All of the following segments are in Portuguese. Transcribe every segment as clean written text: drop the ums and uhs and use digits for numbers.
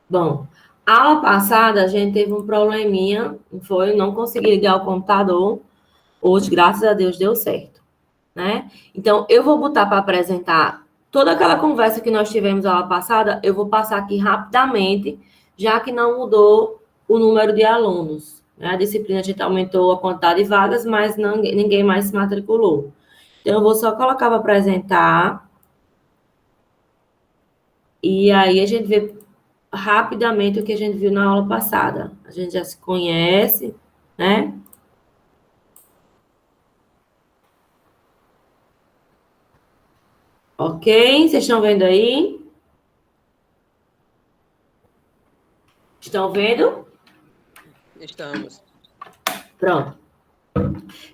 Bom, a aula passada a gente teve um probleminha, foi, não consegui ligar o computador. Hoje, graças a Deus, deu certo, né? Então, eu vou botar para apresentar toda aquela conversa que nós tivemos na aula passada, eu vou passar aqui rapidamente, já que não mudou o número de alunos, né? A disciplina a gente aumentou a quantidade de vagas, mas não, ninguém mais se matriculou. Então, eu vou só colocar para apresentar, e aí a gente vê rapidamente o que a gente viu na aula passada. A gente já se conhece, né? Ok? Vocês estão vendo aí? Estão vendo? Estamos. Pronto.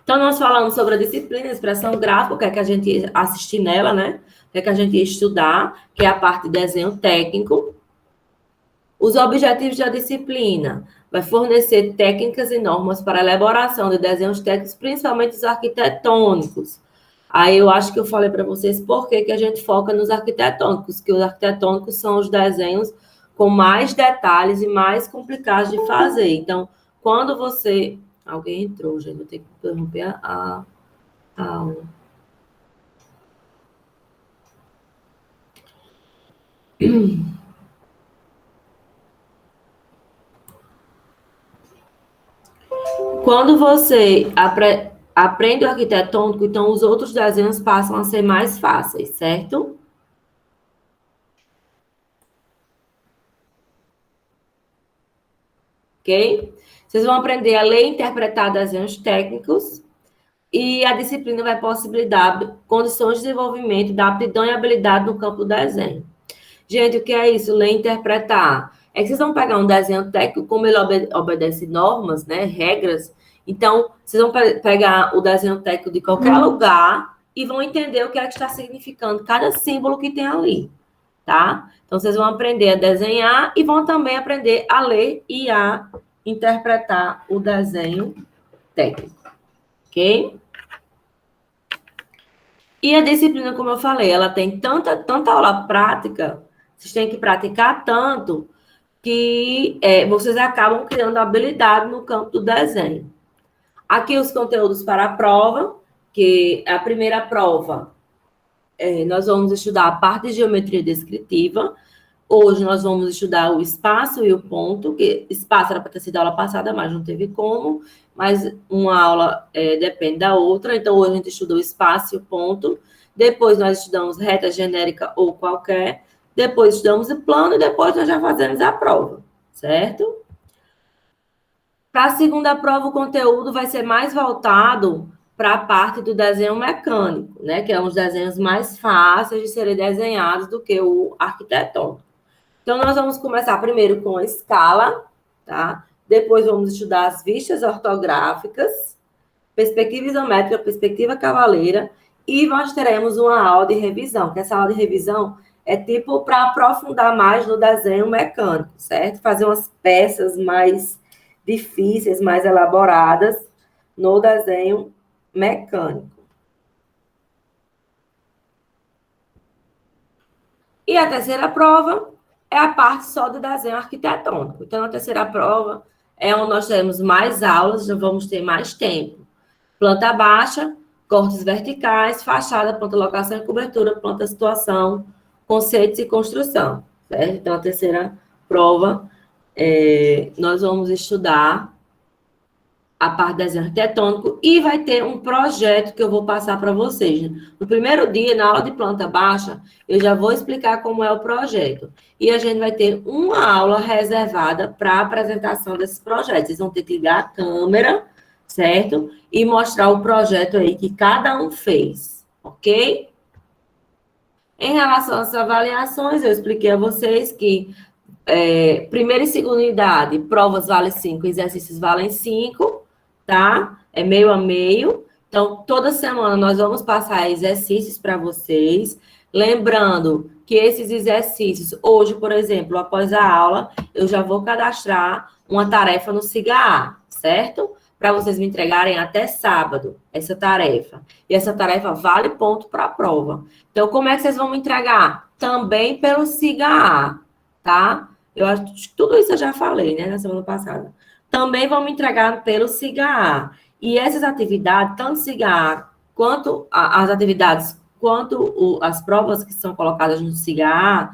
Então, nós falamos sobre a disciplina de expressão gráfica, o que é que a gente ia assistir nela, né? O que é que a gente ia estudar, que é a parte de desenho técnico. Os objetivos da disciplina vai fornecer técnicas e normas para a elaboração de desenhos técnicos, principalmente os arquitetônicos. Aí eu acho que eu falei para vocês por que a gente foca nos arquitetônicos, que os arquitetônicos são os desenhos com mais detalhes e mais complicados de fazer. Então, quando você... Alguém entrou, gente, vou ter que interromper a aula. Quando você aprende o arquitetônico, então os outros desenhos passam a ser mais fáceis, certo? Ok? Vocês vão aprender a ler e interpretar desenhos técnicos e a disciplina vai possibilitar condições de desenvolvimento da aptidão e habilidade no campo do desenho. Gente, o que é isso? Ler e interpretar. É que vocês vão pegar um desenho técnico, como ele obedece normas, né, regras. Então, vocês vão pegar o desenho técnico de qualquer lugar e vão entender o que é que está significando cada símbolo que tem ali, tá? Então, vocês vão aprender a desenhar e vão também aprender a ler e a interpretar o desenho técnico, ok? E a disciplina, como eu falei, ela tem tanta aula prática, vocês têm que praticar tanto, que vocês acabam criando habilidade no campo do desenho. Aqui os conteúdos para a prova, que a primeira prova, nós vamos estudar a parte de geometria descritiva. Hoje nós vamos estudar o espaço e o ponto, que espaço era para ter sido aula passada, mas não teve como, mas uma aula depende da outra, então hoje a gente estuda o espaço e o ponto, depois nós estudamos reta genérica ou qualquer, depois estudamos o plano e depois nós já fazemos a prova, certo? Para a segunda prova, o conteúdo vai ser mais voltado para a parte do desenho mecânico, né? Que é uns desenhos mais fáceis de serem desenhados do que o arquitetônico. Então, nós vamos começar primeiro com a escala, tá? Depois vamos estudar as vistas ortográficas, perspectiva isométrica, perspectiva cavaleira, e nós teremos uma aula de revisão, que essa aula de revisão é tipo para aprofundar mais no desenho mecânico, certo? Fazer umas peças mais difíceis, mais elaboradas no desenho mecânico. E a terceira prova é a parte só do desenho arquitetônico. Então, a terceira prova é onde nós teremos mais aulas, já vamos ter mais tempo. Planta baixa, cortes verticais, fachada, planta locação e cobertura, planta situação, conceitos e construção. Certo? Então, a terceira prova, nós vamos estudar a parte do desenho arquitetônico e vai ter um projeto que eu vou passar para vocês. No primeiro dia, na aula de planta baixa, eu já vou explicar como é o projeto. E a gente vai ter uma aula reservada para a apresentação desses projetos. Vocês vão ter que ligar a câmera, certo? E mostrar o projeto aí que cada um fez, ok? Em relação às avaliações, eu expliquei a vocês que primeira e segunda unidade, provas valem 5, exercícios valem 5, tá? É meio a meio. Então, toda semana nós vamos passar exercícios para vocês. Lembrando que esses exercícios, hoje, por exemplo, após a aula, eu já vou cadastrar uma tarefa no SIGA, certo? Para vocês me entregarem até sábado essa tarefa. E essa tarefa vale ponto para a prova. Então, como é que vocês vão me entregar? Também pelo SIGA, tá? Eu acho que tudo isso eu já falei, né, na semana passada. Também vão me entregar pelo SIGA. E essas atividades, tanto SIGA quanto as atividades, quanto as provas que são colocadas no SIGA,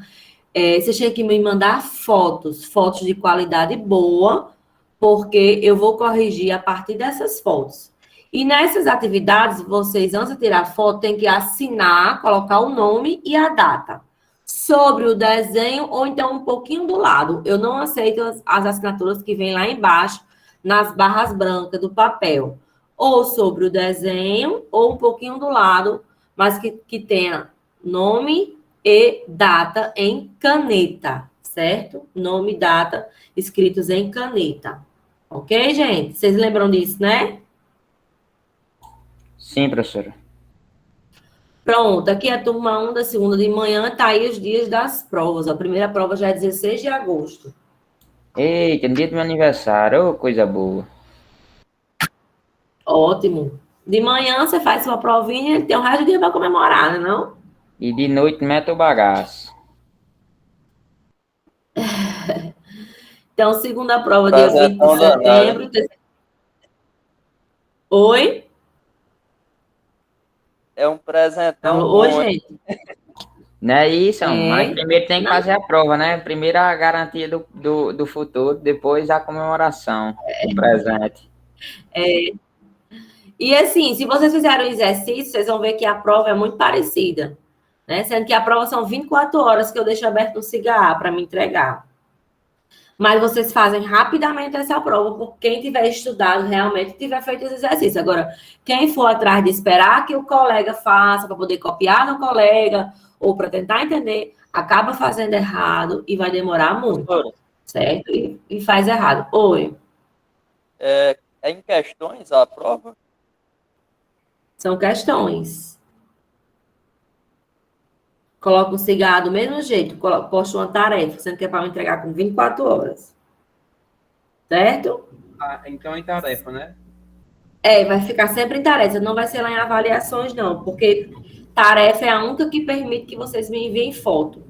vocês têm que me mandar fotos, fotos de qualidade boa, porque eu vou corrigir a partir dessas fotos. E nessas atividades, vocês, antes de tirar foto, tem que assinar, colocar o nome e a data. Sobre o desenho, ou então um pouquinho do lado. Eu não aceito as assinaturas que vêm lá embaixo, nas barras brancas do papel. Ou sobre o desenho, ou um pouquinho do lado, mas que tenha nome e data em caneta, certo? Nome e data escritos em caneta. Ok, gente? Vocês lembram disso, né? Sim, professora. Pronto, aqui é a turma 1 da segunda de manhã, tá aí os dias das provas. A primeira prova já é 16 de agosto. Eita, no dia do meu aniversário, ô, coisa boa. Ótimo. De manhã você faz sua provinha e tem o resto do dia para comemorar, né, não? E de noite mete o bagaço. Então, segunda prova, dia 20 de Presentão danado. setembro. Oi? É um presentão Alô, oi, bom, hein? gente. Não é isso, mas É. primeiro tem que Não, fazer a prova, né? Primeiro a garantia do futuro, depois a comemoração do presente. e assim, se vocês fizerem o exercício, vocês vão ver que a prova é muito parecida, né? Sendo que a prova são 24 horas que eu deixo aberto no cigarro para me entregar. Mas vocês fazem rapidamente essa prova, por quem tiver estudado realmente, tiver feito esse exercício. Agora, quem for atrás de esperar que o colega faça para poder copiar no colega ou para tentar entender, acaba fazendo errado e vai demorar muito, Professora, certo? E faz errado. Oi, é em questões a prova? são questões. Coloca um cigarro do mesmo jeito, posta uma tarefa, sendo que é para me entregar com 24 horas. Certo? Ah, então em tarefa, né? Vai ficar sempre em tarefa, não vai ser lá em avaliações, não, porque tarefa é a única que permite que vocês me enviem foto.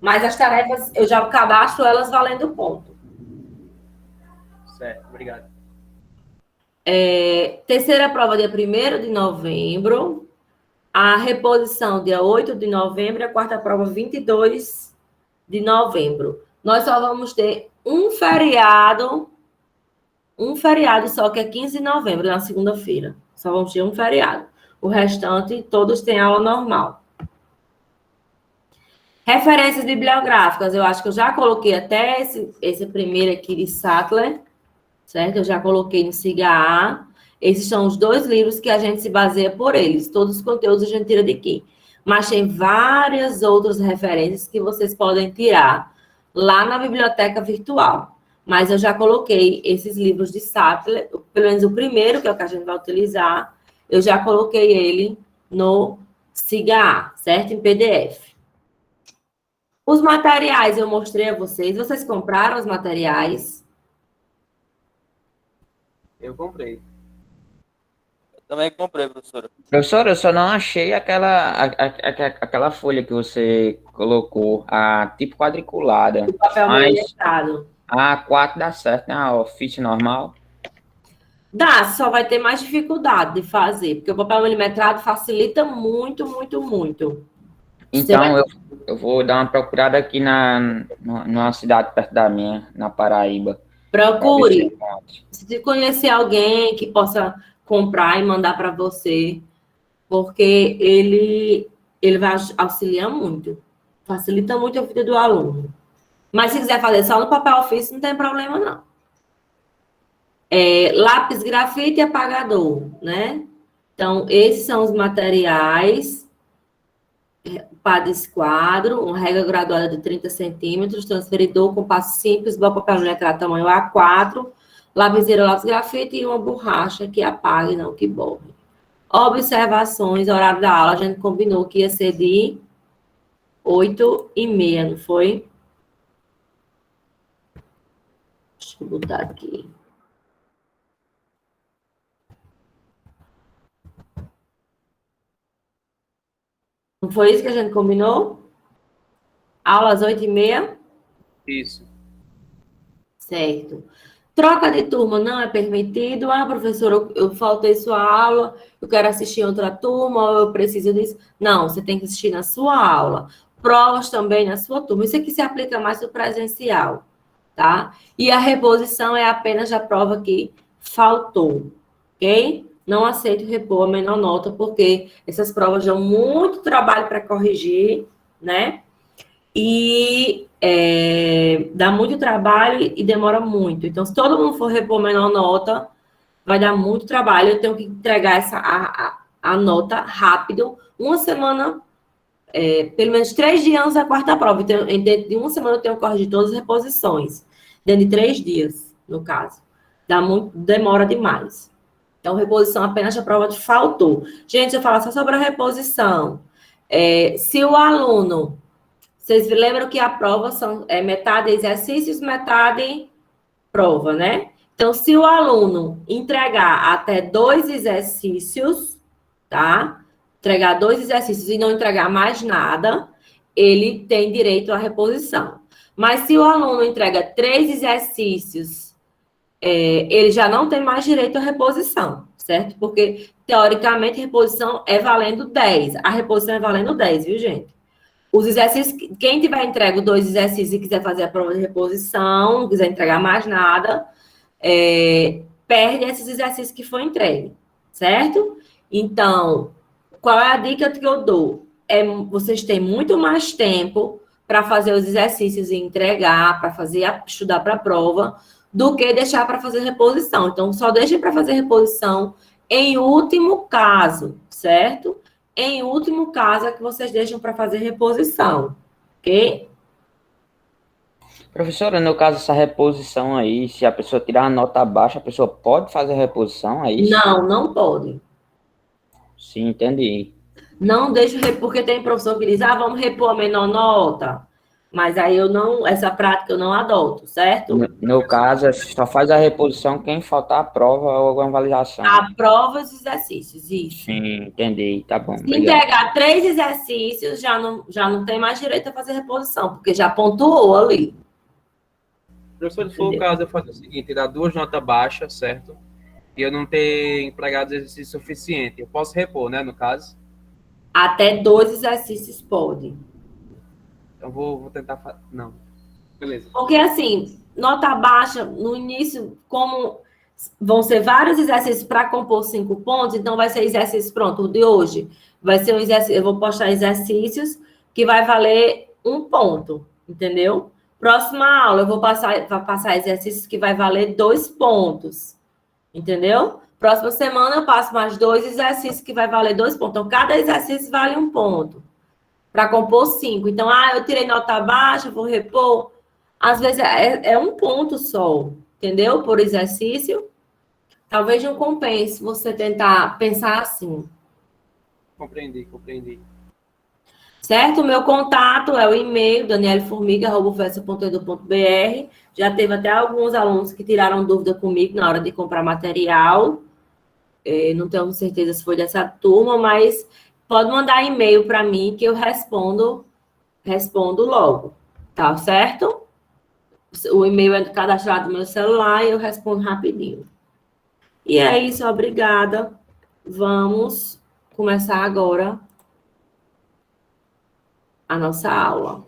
Mas as tarefas, eu já cadastro elas valendo ponto. Certo, obrigado. Terceira prova, dia 1º de novembro. A reposição, dia 8 de novembro. E a quarta prova, 22 de novembro. Nós só vamos ter um feriado só, que é 15 de novembro, na segunda-feira. Só vamos ter um feriado. O restante, todos têm aula normal. Referências bibliográficas, eu acho que eu já coloquei até esse primeiro aqui de Sattler, certo? Eu já coloquei no SIGA. Esses são os 2 livros que a gente se baseia por eles. Todos os conteúdos a gente tira de aqui. Mas tem várias outras referências que vocês podem tirar lá na biblioteca virtual. Mas eu já coloquei esses livros de Sattler, pelo menos o primeiro, que é o que a gente vai utilizar, eu já coloquei ele no SIGA, certo? Em PDF. Os materiais eu mostrei a vocês. Vocês compraram os materiais? Eu comprei. Eu também comprei, professora. Professora, eu só não achei aquela folha que você colocou, a tipo quadriculada. O papel Mas milimetrado. a A4 dá certo, né? A ofício normal. Dá, só vai ter mais dificuldade de fazer, porque o papel milimetrado facilita muito, muito, muito. Você vai Então, eu vou dar uma procurada aqui numa cidade perto da minha, na Paraíba, para ver se eu procure, encontro. se conhecer alguém que possa comprar e mandar para você, porque ele vai auxiliar muito, facilita muito a vida do aluno. Mas se quiser fazer só no papel ofício, não tem problema, não. Lápis, grafite e apagador, né? Então, esses são os materiais para esse quadro, uma régua graduada de 30 centímetros, transferidor, compasso simples, bloco papel letrado tamanho A4, lapiseira, lápis, grafite e uma borracha que apague, não que borre. Observações, horário da aula, a gente combinou que ia ser de 8h30, não foi? Deixa eu botar aqui. Não foi isso que a gente combinou? Aula às 8h30? Isso. Certo. Troca de turma não é permitido. Ah, professor, eu faltei sua aula, eu quero assistir outra turma, ou eu preciso disso. Não, você tem que assistir na sua aula. Provas também na sua turma. Isso aqui se aplica mais no presencial, tá? E a reposição é apenas a prova que faltou, ok? Não aceito repor a menor nota, porque essas provas dão muito trabalho para corrigir, né? E dá muito trabalho e demora muito. Então, se todo mundo for repor menor nota, vai dar muito trabalho. Eu tenho que entregar a nota rápido. Uma semana, pelo menos 3 dias antes da quarta prova. Então, dentro de uma semana, eu tenho que corrigir todas as reposições. Dentro de 3 dias, no caso. Demora demais. Então, reposição apenas a prova de faltou. Gente, eu falo só sobre a reposição. Se o aluno... Vocês lembram que a prova são metade exercícios, metade prova, né? Então, se o aluno entregar até 2 exercícios, tá? Entregar 2 exercícios e não entregar mais nada, ele tem direito à reposição. Mas se o aluno entrega 3 exercícios, ele já não tem mais direito à reposição, certo? Porque, teoricamente, reposição é valendo 10. A reposição é valendo 10, viu, gente? Os exercícios, quem tiver entregue 2 exercícios e quiser fazer a prova de reposição, não quiser entregar mais nada, perde esses exercícios que foi entregue, certo? Então, qual é a dica que eu dou? Vocês têm muito mais tempo para fazer os exercícios e entregar, para estudar para a prova, do que deixar para fazer reposição. Então, só deixem para fazer reposição em último caso, certo? Em último caso, é que vocês deixam para fazer reposição, ok? Professora, no caso, essa reposição aí, se a pessoa tirar uma nota baixa, a pessoa pode fazer a reposição, é isso? Não, não pode. Sim, entendi. Não deixo, porque tem professor que diz, vamos repor a menor nota. Mas aí essa prática eu não adoto, certo? No caso, só faz a reposição quem faltar a prova ou alguma avaliação. A prova e os exercícios, isso. Sim, entendi. Tá bom, Se obrigado. entregar 3 exercícios, já não tem mais direito a fazer reposição, porque já pontuou ali. Professor, se for o caso, eu faço o seguinte, tirar 2 notas baixas, certo? E eu não ter empregado exercício suficiente. Eu posso repor, né, no caso? Até 2 exercícios pode. Então, vou tentar fazer... Não. Beleza. Porque, assim, nota baixa, no início, como vão ser vários exercícios para compor 5 pontos, então vai ser exercício, pronto, o de hoje. Vai ser um exercício, eu vou postar exercícios que vai valer 1 ponto, entendeu? Próxima aula, eu vou passar exercícios que vai valer 2 pontos, entendeu? Próxima semana, eu passo mais 2 exercícios que vai valer 2 pontos. Então, cada exercício vale 1 ponto. Para compor 5. Então, eu tirei nota baixa, vou repor. Às vezes é 1 ponto só, entendeu? Por exercício. Talvez não compense você tentar pensar assim. Compreendi. Certo? O meu contato é o e-mail, danielformiga@ufes.edu.br. Já teve até alguns alunos que tiraram dúvida comigo na hora de comprar material. Não tenho certeza se foi dessa turma, mas pode mandar e-mail para mim que eu respondo logo, tá certo? O e-mail é cadastrado no meu celular e eu respondo rapidinho. E é isso, obrigada. Vamos começar agora a nossa aula.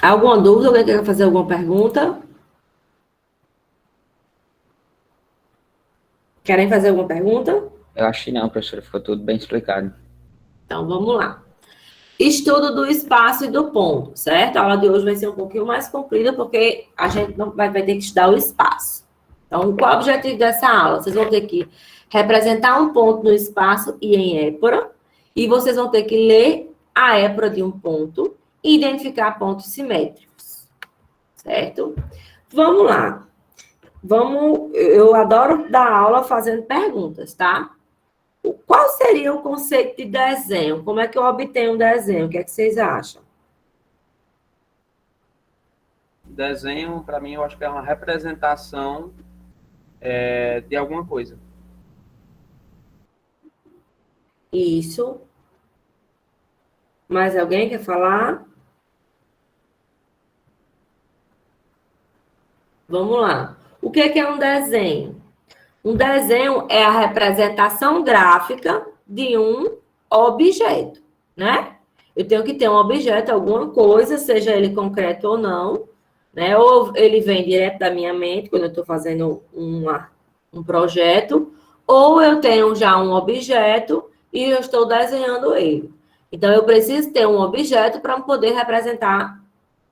Alguma dúvida? Alguém quer fazer alguma pergunta? Querem fazer alguma pergunta? Eu acho que não, professora, ficou tudo bem explicado. Então, vamos lá. Estudo do espaço e do ponto, certo? A aula de hoje vai ser um pouquinho mais comprida, porque a gente não vai ter que estudar o espaço. Então, qual é o objetivo dessa aula? Vocês vão ter que representar um ponto no espaço e em épora, e vocês vão ter que ler a épora de um ponto e identificar pontos simétricos, certo? Vamos lá. Eu adoro dar aula fazendo perguntas, tá? Qual seria o conceito de desenho? Como é que eu obtenho um desenho? O que é que vocês acham? Desenho, para mim, eu acho que é uma representação de alguma coisa. Isso. Mais alguém quer falar? Vamos lá. O que é um desenho? Um desenho é a representação gráfica de um objeto, né? Eu tenho que ter um objeto, alguma coisa, seja ele concreto ou não, né? Ou ele vem direto da minha mente, quando eu estou fazendo um projeto, ou eu tenho já um objeto e eu estou desenhando ele. Então, eu preciso ter um objeto para poder representar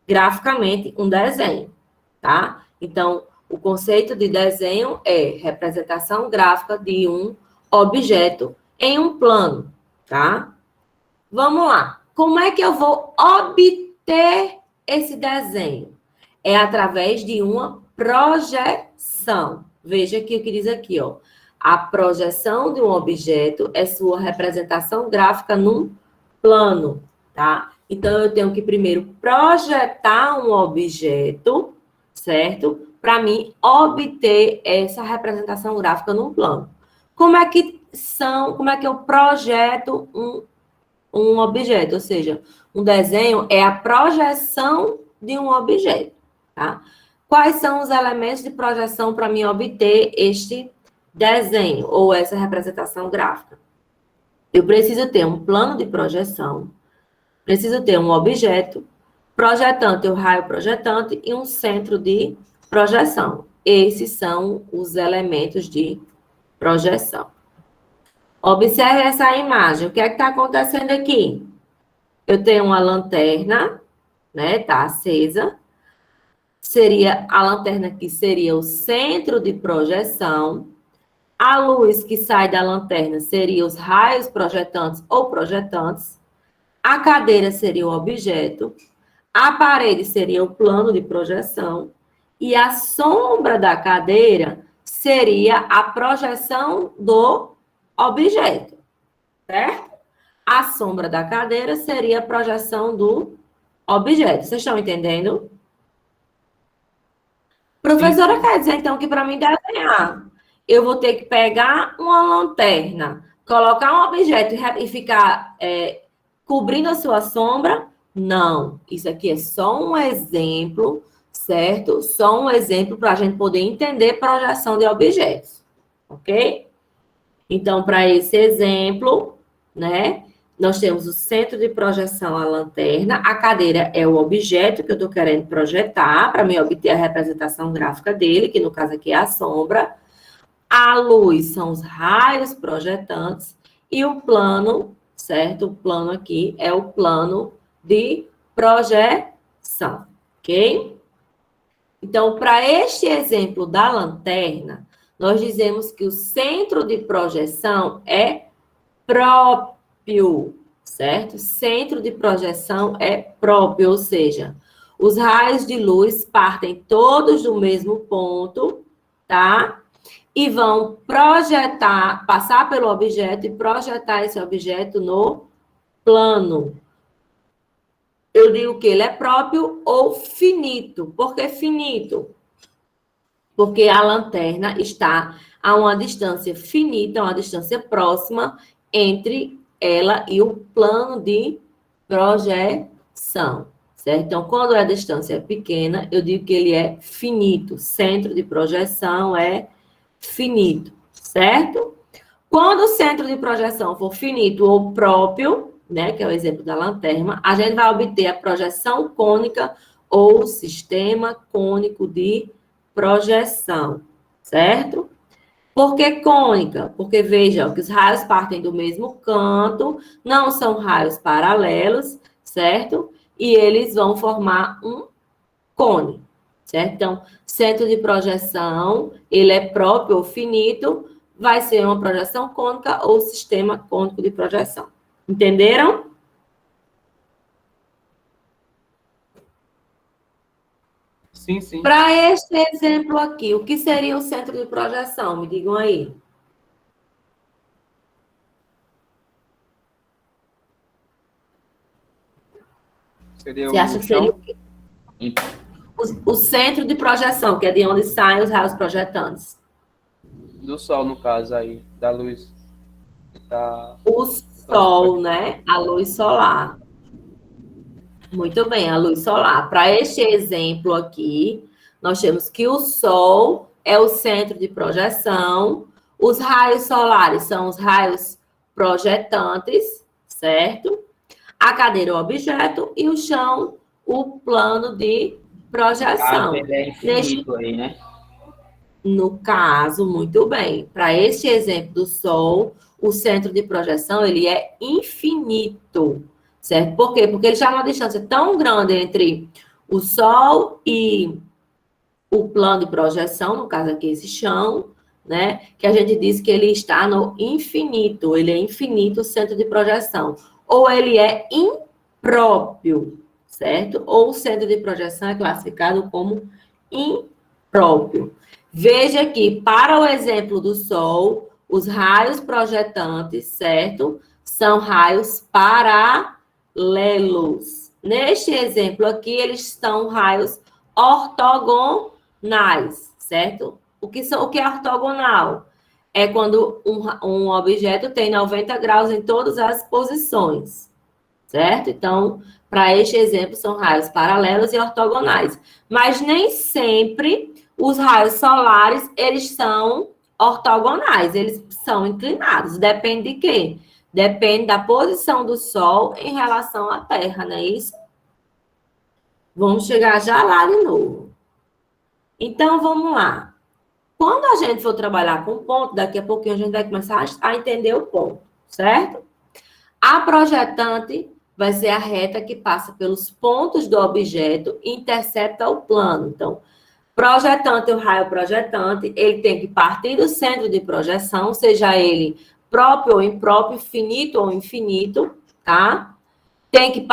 graficamente um desenho, tá? Então, o conceito de desenho é representação gráfica de um objeto em um plano, tá? Vamos lá. Como é que eu vou obter esse desenho? É através de uma projeção. Veja que diz aqui, ó. A projeção de um objeto é sua representação gráfica num plano, tá? Então, eu tenho que primeiro projetar um objeto, certo? Para mim obter essa representação gráfica num plano. Como é que eu projeto um objeto? Ou seja, um desenho é a projeção de um objeto, tá? Quais são os elementos de projeção para mim obter este desenho ou essa representação gráfica? Eu preciso ter um plano de projeção, preciso ter um objeto, projetante, o raio projetante e um centro de projeção. Esses são os elementos de projeção. Observe essa imagem. O que é que está acontecendo aqui? Eu tenho uma lanterna, né? Está acesa. A lanterna aqui seria o centro de projeção. A luz que sai da lanterna seria os raios projetantes ou projetantes. A cadeira seria o objeto. A parede seria o plano de projeção. E a sombra da cadeira seria a projeção do objeto, certo? A sombra da cadeira seria a projeção do objeto. Vocês estão entendendo? Professora, Sim. quer dizer, então, que para mim desenhar, eu vou ter que pegar uma lanterna, colocar um objeto e ficar cobrindo a sua sombra? Não. Isso aqui é só um exemplo, certo? Só um exemplo para a gente poder entender projeção de objetos, ok? Então, para esse exemplo, né, nós temos o centro de projeção, a lanterna, a cadeira é o objeto que eu estou querendo projetar, para me obter a representação gráfica dele, que no caso aqui é a sombra. A luz são os raios projetantes e o plano, certo? O plano aqui é o plano de projeção, ok? Então, para este exemplo da lanterna, nós dizemos que o centro de projeção é próprio, certo? Centro de projeção é próprio, ou seja, os raios de luz partem todos do mesmo ponto, tá? E vão projetar, passar pelo objeto e projetar esse objeto no plano. Eu digo que ele é próprio ou finito. Por que finito? Porque a lanterna está a uma distância finita, uma distância próxima entre ela e o plano de projeção, certo? Então, quando a distância é pequena, eu digo que ele é finito. Centro de projeção é finito, certo? Quando o centro de projeção for finito ou próprio, né, que é o exemplo da lanterna, a gente vai obter a projeção cônica ou sistema cônico de projeção, certo? Por que cônica? Porque, veja, que os raios partem do mesmo canto, não são raios paralelos, certo? E eles vão formar um cone, certo? Então, centro de projeção, ele é próprio ou finito, vai ser uma projeção cônica ou sistema cônico de projeção. Entenderam? Sim, sim. Para este exemplo aqui, o que seria o centro de projeção? Me digam aí. Seria Você acha que seria o quê? O centro de projeção, que é de onde saem os raios projetantes. do sol, no caso aí, da luz. O sol, né? A luz solar. Muito bem, a luz solar. Para este exemplo aqui, nós temos que o Sol é o centro de projeção, os raios solares são os raios projetantes, certo? A cadeira é o objeto e o chão, o plano de projeção. Ele é infinito aí, né? No caso, muito bem, para este exemplo do Sol, o centro de projeção ele é infinito, certo? Por quê? Porque ele já é uma distância tão grande entre o Sol e o plano de projeção, no caso aqui esse chão, né? Que a gente diz que ele está no infinito, ele é infinito o centro de projeção. Ou ele é impróprio, certo? Ou o centro de projeção é classificado como impróprio. Veja que, para o exemplo do Sol, os raios projetantes, certo? São raios paralelos. Neste exemplo aqui, eles são raios ortogonais, certo? O que é ortogonal? É quando um objeto tem 90 graus em todas as posições, certo? Então, para este exemplo, são raios paralelos e ortogonais. Mas nem sempre os raios solares, eles são ortogonais, eles são inclinados. Depende de quê? Depende da posição do Sol em relação à Terra, não é isso? Vamos chegar já lá de novo. Então, vamos lá. Quando a gente for trabalhar com ponto, daqui a pouquinho a gente vai começar a entender o ponto, certo? A projetante vai ser a reta que passa pelos pontos do objeto e intercepta o plano. Então, projetante, o raio projetante, ele tem que partir do centro de projeção, seja ele próprio ou impróprio, finito ou infinito, tá? Tem que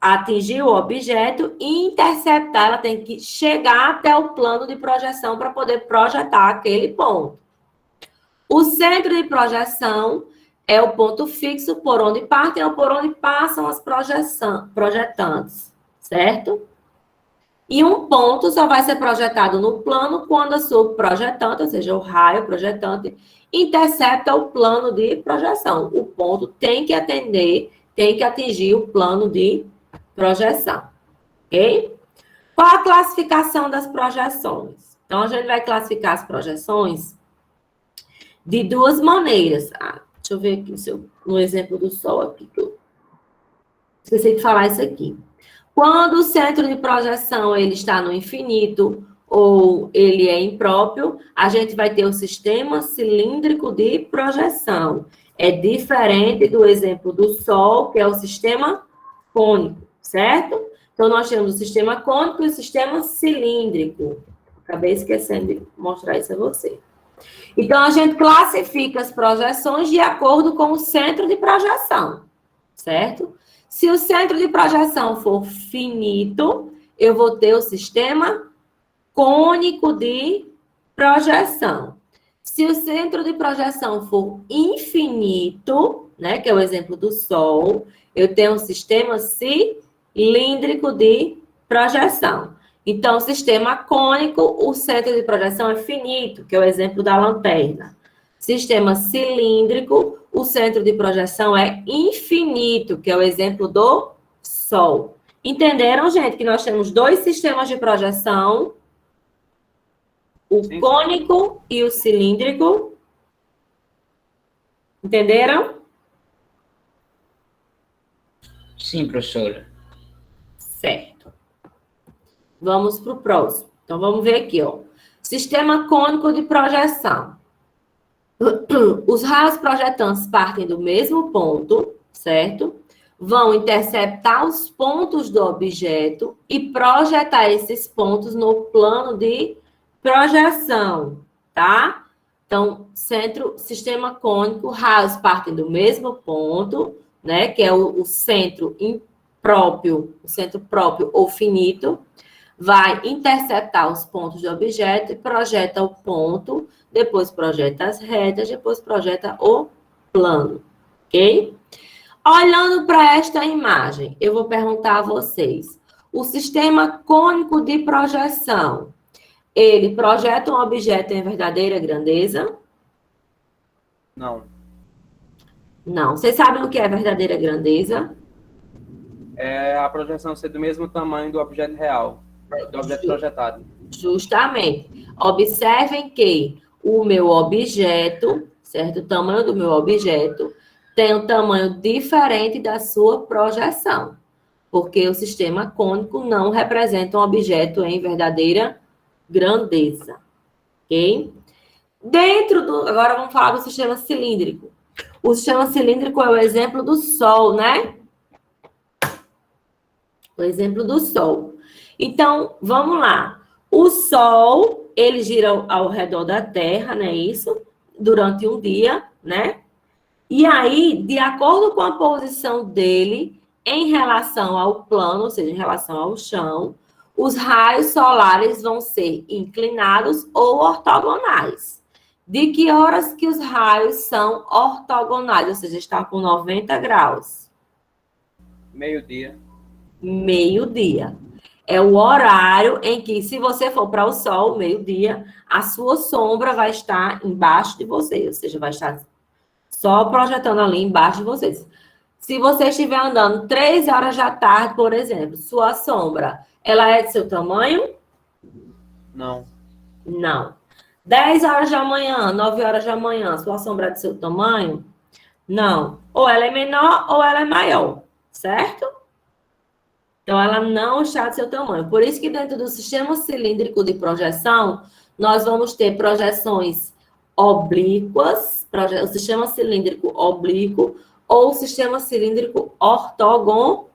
atingir o objeto e interceptar, ela tem que chegar até o plano de projeção para poder projetar aquele ponto. O centro de projeção é o ponto fixo por onde partem ou por onde passam as projetantes, certo? E um ponto só vai ser projetado no plano quando a sua projetante, ou seja, o raio projetante, intercepta o plano de projeção. O ponto tem que atingir o plano de projeção, ok? Qual a classificação das projeções? Então, a gente vai classificar as projeções de duas maneiras. Deixa eu ver aqui no exemplo do Sol aqui, que eu esqueci de falar isso aqui. Quando o centro de projeção ele está no infinito ou ele é impróprio, a gente vai ter o sistema cilíndrico de projeção. É diferente do exemplo do Sol, que é o sistema cônico, certo? Então, nós temos o sistema cônico e o sistema cilíndrico. Acabei esquecendo de mostrar isso a você. Então, a gente classifica as projeções de acordo com o centro de projeção, certo? Se o centro de projeção for finito, eu vou ter o sistema cônico de projeção. Se o centro de projeção for infinito, né, que é o exemplo do Sol, eu tenho um sistema cilíndrico de projeção. Então, o sistema cônico, o centro de projeção é finito, que é o exemplo da lanterna. Sistema cilíndrico, o centro de projeção é infinito, que é o exemplo do Sol. Entenderam, gente, que nós temos dois sistemas de projeção, o cônico e o cilíndrico? Entenderam? Sim, professora. Certo. Vamos para o próximo. Então, vamos ver aqui, ó. Sistema cônico de projeção. Os raios projetantes partem do mesmo ponto, certo? Vão interceptar os pontos do objeto e projetar esses pontos no plano de projeção, tá? Então, sistema cônico, raios partem do mesmo ponto, né? Que é o centro impróprio, o centro próprio ou finito, vai interceptar os pontos do objeto e projeta o ponto, depois projeta as retas, depois projeta o plano, ok? Olhando para esta imagem, eu vou perguntar a vocês, o sistema cônico de projeção, ele projeta um objeto em verdadeira grandeza? Não. Não. Vocês sabem o que é verdadeira grandeza? É a projeção ser do mesmo tamanho do objeto real, do objeto projetado. Justamente. Observem que o meu objeto, certo? O tamanho do meu objeto tem um tamanho diferente da sua projeção, porque o sistema cônico não representa um objeto em verdadeira grandeza, ok? Agora vamos falar do sistema cilíndrico. O sistema cilíndrico é o exemplo do Sol, né? O exemplo do Sol. Então, vamos lá. O Sol, ele gira ao redor da Terra, não é isso? Durante um dia, né? E aí, de acordo com a posição dele em relação ao plano, ou seja, em relação ao chão, os raios solares vão ser inclinados ou ortogonais. De que horas que os raios são ortogonais? Ou seja, está com 90 graus. Meio-dia. Meio-dia. É o horário em que, se você for para o sol, meio-dia, a sua sombra vai estar embaixo de você, ou seja, vai estar só projetando ali embaixo de vocês. Se você estiver andando 3 horas da tarde, por exemplo, sua sombra, ela é de seu tamanho? Não. Não. 10 horas da manhã, 9 horas da manhã, sua sombra é de seu tamanho? Não. Ou ela é menor ou ela é maior, certo? Então, ela não está de seu tamanho. Por isso que dentro do sistema cilíndrico de projeção, nós vamos ter projeções oblíquas, o sistema cilíndrico oblíquo ou o sistema cilíndrico ortogonal,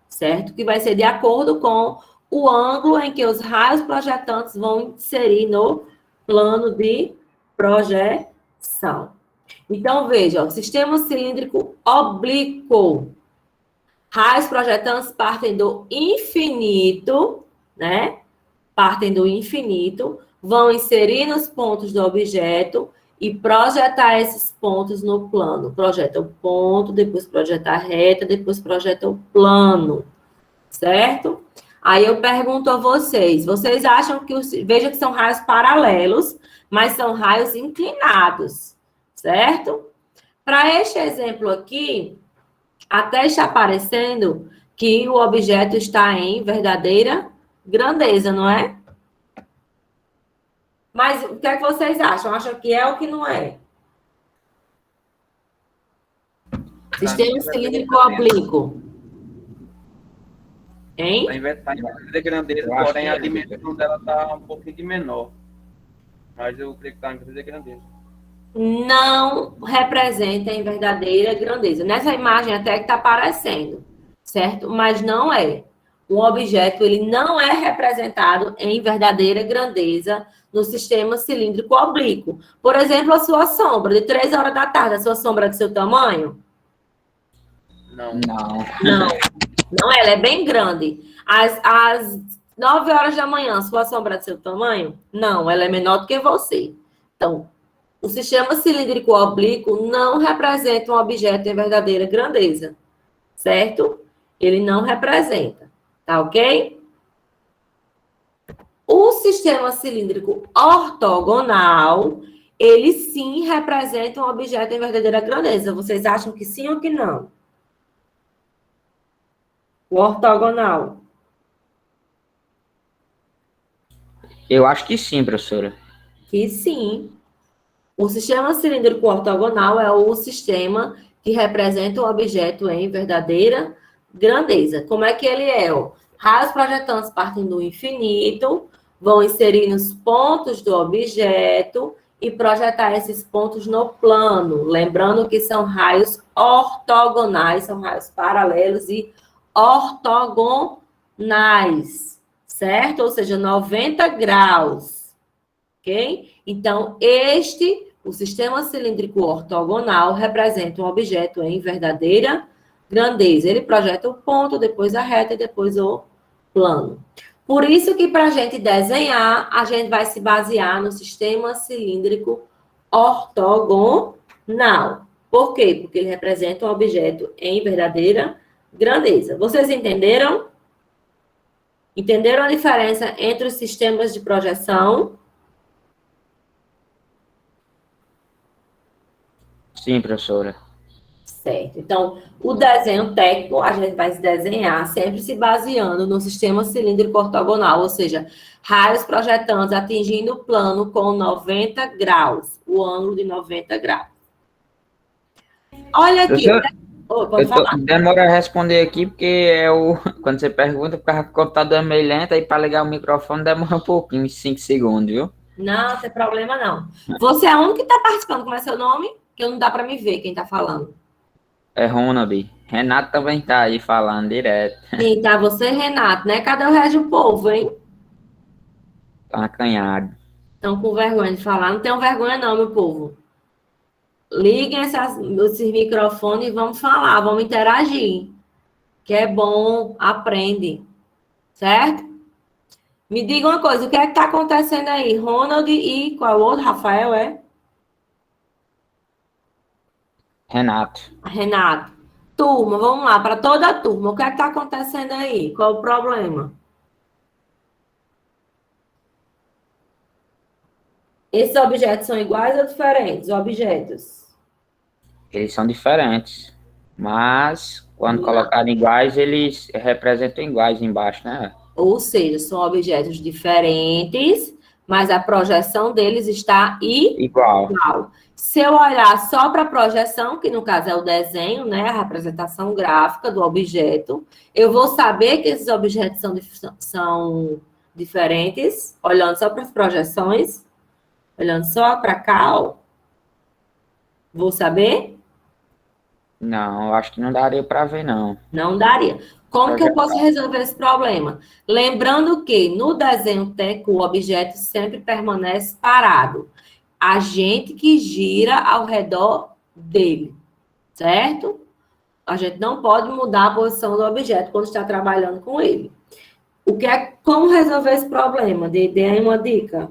certo? Que vai ser de acordo com o ângulo em que os raios projetantes vão inserir no plano de projeção. Então, veja, o sistema cilíndrico oblíquo. Raios projetantes partem do infinito, né? Partem do infinito, vão inserir nos pontos do objeto e projetar esses pontos no plano. Projeta o ponto, depois projeta a reta, depois projeta o plano, certo? Aí eu pergunto a vocês, vocês acham que, veja que são raios paralelos, mas são raios inclinados, certo? Para este exemplo aqui, até está parecendo que o objeto está em verdadeira grandeza, não é? Mas o que é que vocês acham? Acham que é ou que não é? Sistema cilíndrico oblíquo. Hein? Está em verdadeira grandeza, Eu acho porém que a é. dimensão dela está um pouquinho de menor. Mas eu creio que está em verdadeira grandeza. Não representa em verdadeira grandeza. Nessa imagem até que está aparecendo, certo? Mas não é. Um objeto, ele não é representado em verdadeira grandeza no sistema cilíndrico oblíquo. Por exemplo, a sua sombra, de 3 horas da tarde, a sua sombra é do seu tamanho? Não. Não. Não, ela é bem grande. Às 9 horas da manhã, sua sombra é do seu tamanho? Não, ela é menor do que você. Então, o sistema cilíndrico oblíquo não representa um objeto em verdadeira grandeza, certo? Ele não representa, tá ok? O sistema cilíndrico ortogonal, ele sim representa um objeto em verdadeira grandeza. Vocês acham que sim ou que não? O ortogonal. Eu acho que sim, professora. Que sim. O sistema cilíndrico ortogonal é o sistema que representa um objeto em verdadeira grandeza. Como é que ele é? Raios projetantes partem do infinito, vão inserir nos pontos do objeto e projetar esses pontos no plano. Lembrando que são raios ortogonais, são raios paralelos e ortogonais, certo? Ou seja, 90 graus, ok? Então, o sistema cilíndrico ortogonal representa um objeto em verdadeira grandeza. Ele projeta o ponto, depois a reta e depois o plano. Por isso que, para a gente desenhar, a gente vai se basear no sistema cilíndrico ortogonal. Por quê? Porque ele representa um objeto em verdadeira grandeza. Vocês entenderam? Entenderam a diferença entre os sistemas de projeção? Sim, professora. Certo. Então, o desenho técnico, a gente vai desenhar sempre se baseando no sistema cilíndrico ortogonal, ou seja, raios projetantes atingindo o plano com 90 graus, o ângulo de 90 graus. Olha aqui. Professor, Pode falar. demora a responder aqui, porque quando você pergunta, o computador é meio lento, aí para ligar o microfone demora um pouquinho, uns 5 segundos, viu? Não, não tem problema não. Você é o único que está participando. Como é seu nome? Que não dá para me ver quem está falando. É Ronald. Renato também tá aí falando direto. Sim, tá você, Renato, né? Cadê o resto do povo, hein? Tá acanhado. Estão com vergonha de falar. Não tenham vergonha não, meu povo. Liguem esses microfones e vamos falar, vamos interagir. Que é bom, aprende. Certo? Me diga uma coisa, o que é que está acontecendo aí? Ronald e qual o outro? Rafael, é? Renato. Renato. Turma, vamos lá, para toda a turma, o que é que está acontecendo aí? Qual o problema? Esses objetos são iguais ou diferentes? Objetos. Eles são diferentes. Mas, quando colocados iguais, eles representam iguais embaixo, né? Ou seja, são objetos diferentes, mas a projeção deles está Igual. Se eu olhar só para a projeção, que no caso é o desenho, né, a representação gráfica do objeto, eu vou saber que esses objetos são diferentes, olhando só para as projeções, olhando só para cá, ó. Vou saber? Não, eu acho que não daria para ver, não. Não daria. Como que eu posso resolver esse problema? Lembrando que no desenho técnico o objeto sempre permanece parado. A gente que gira ao redor dele, certo? A gente não pode mudar a posição do objeto quando está trabalhando com ele. Como resolver esse problema? Dê aí uma dica.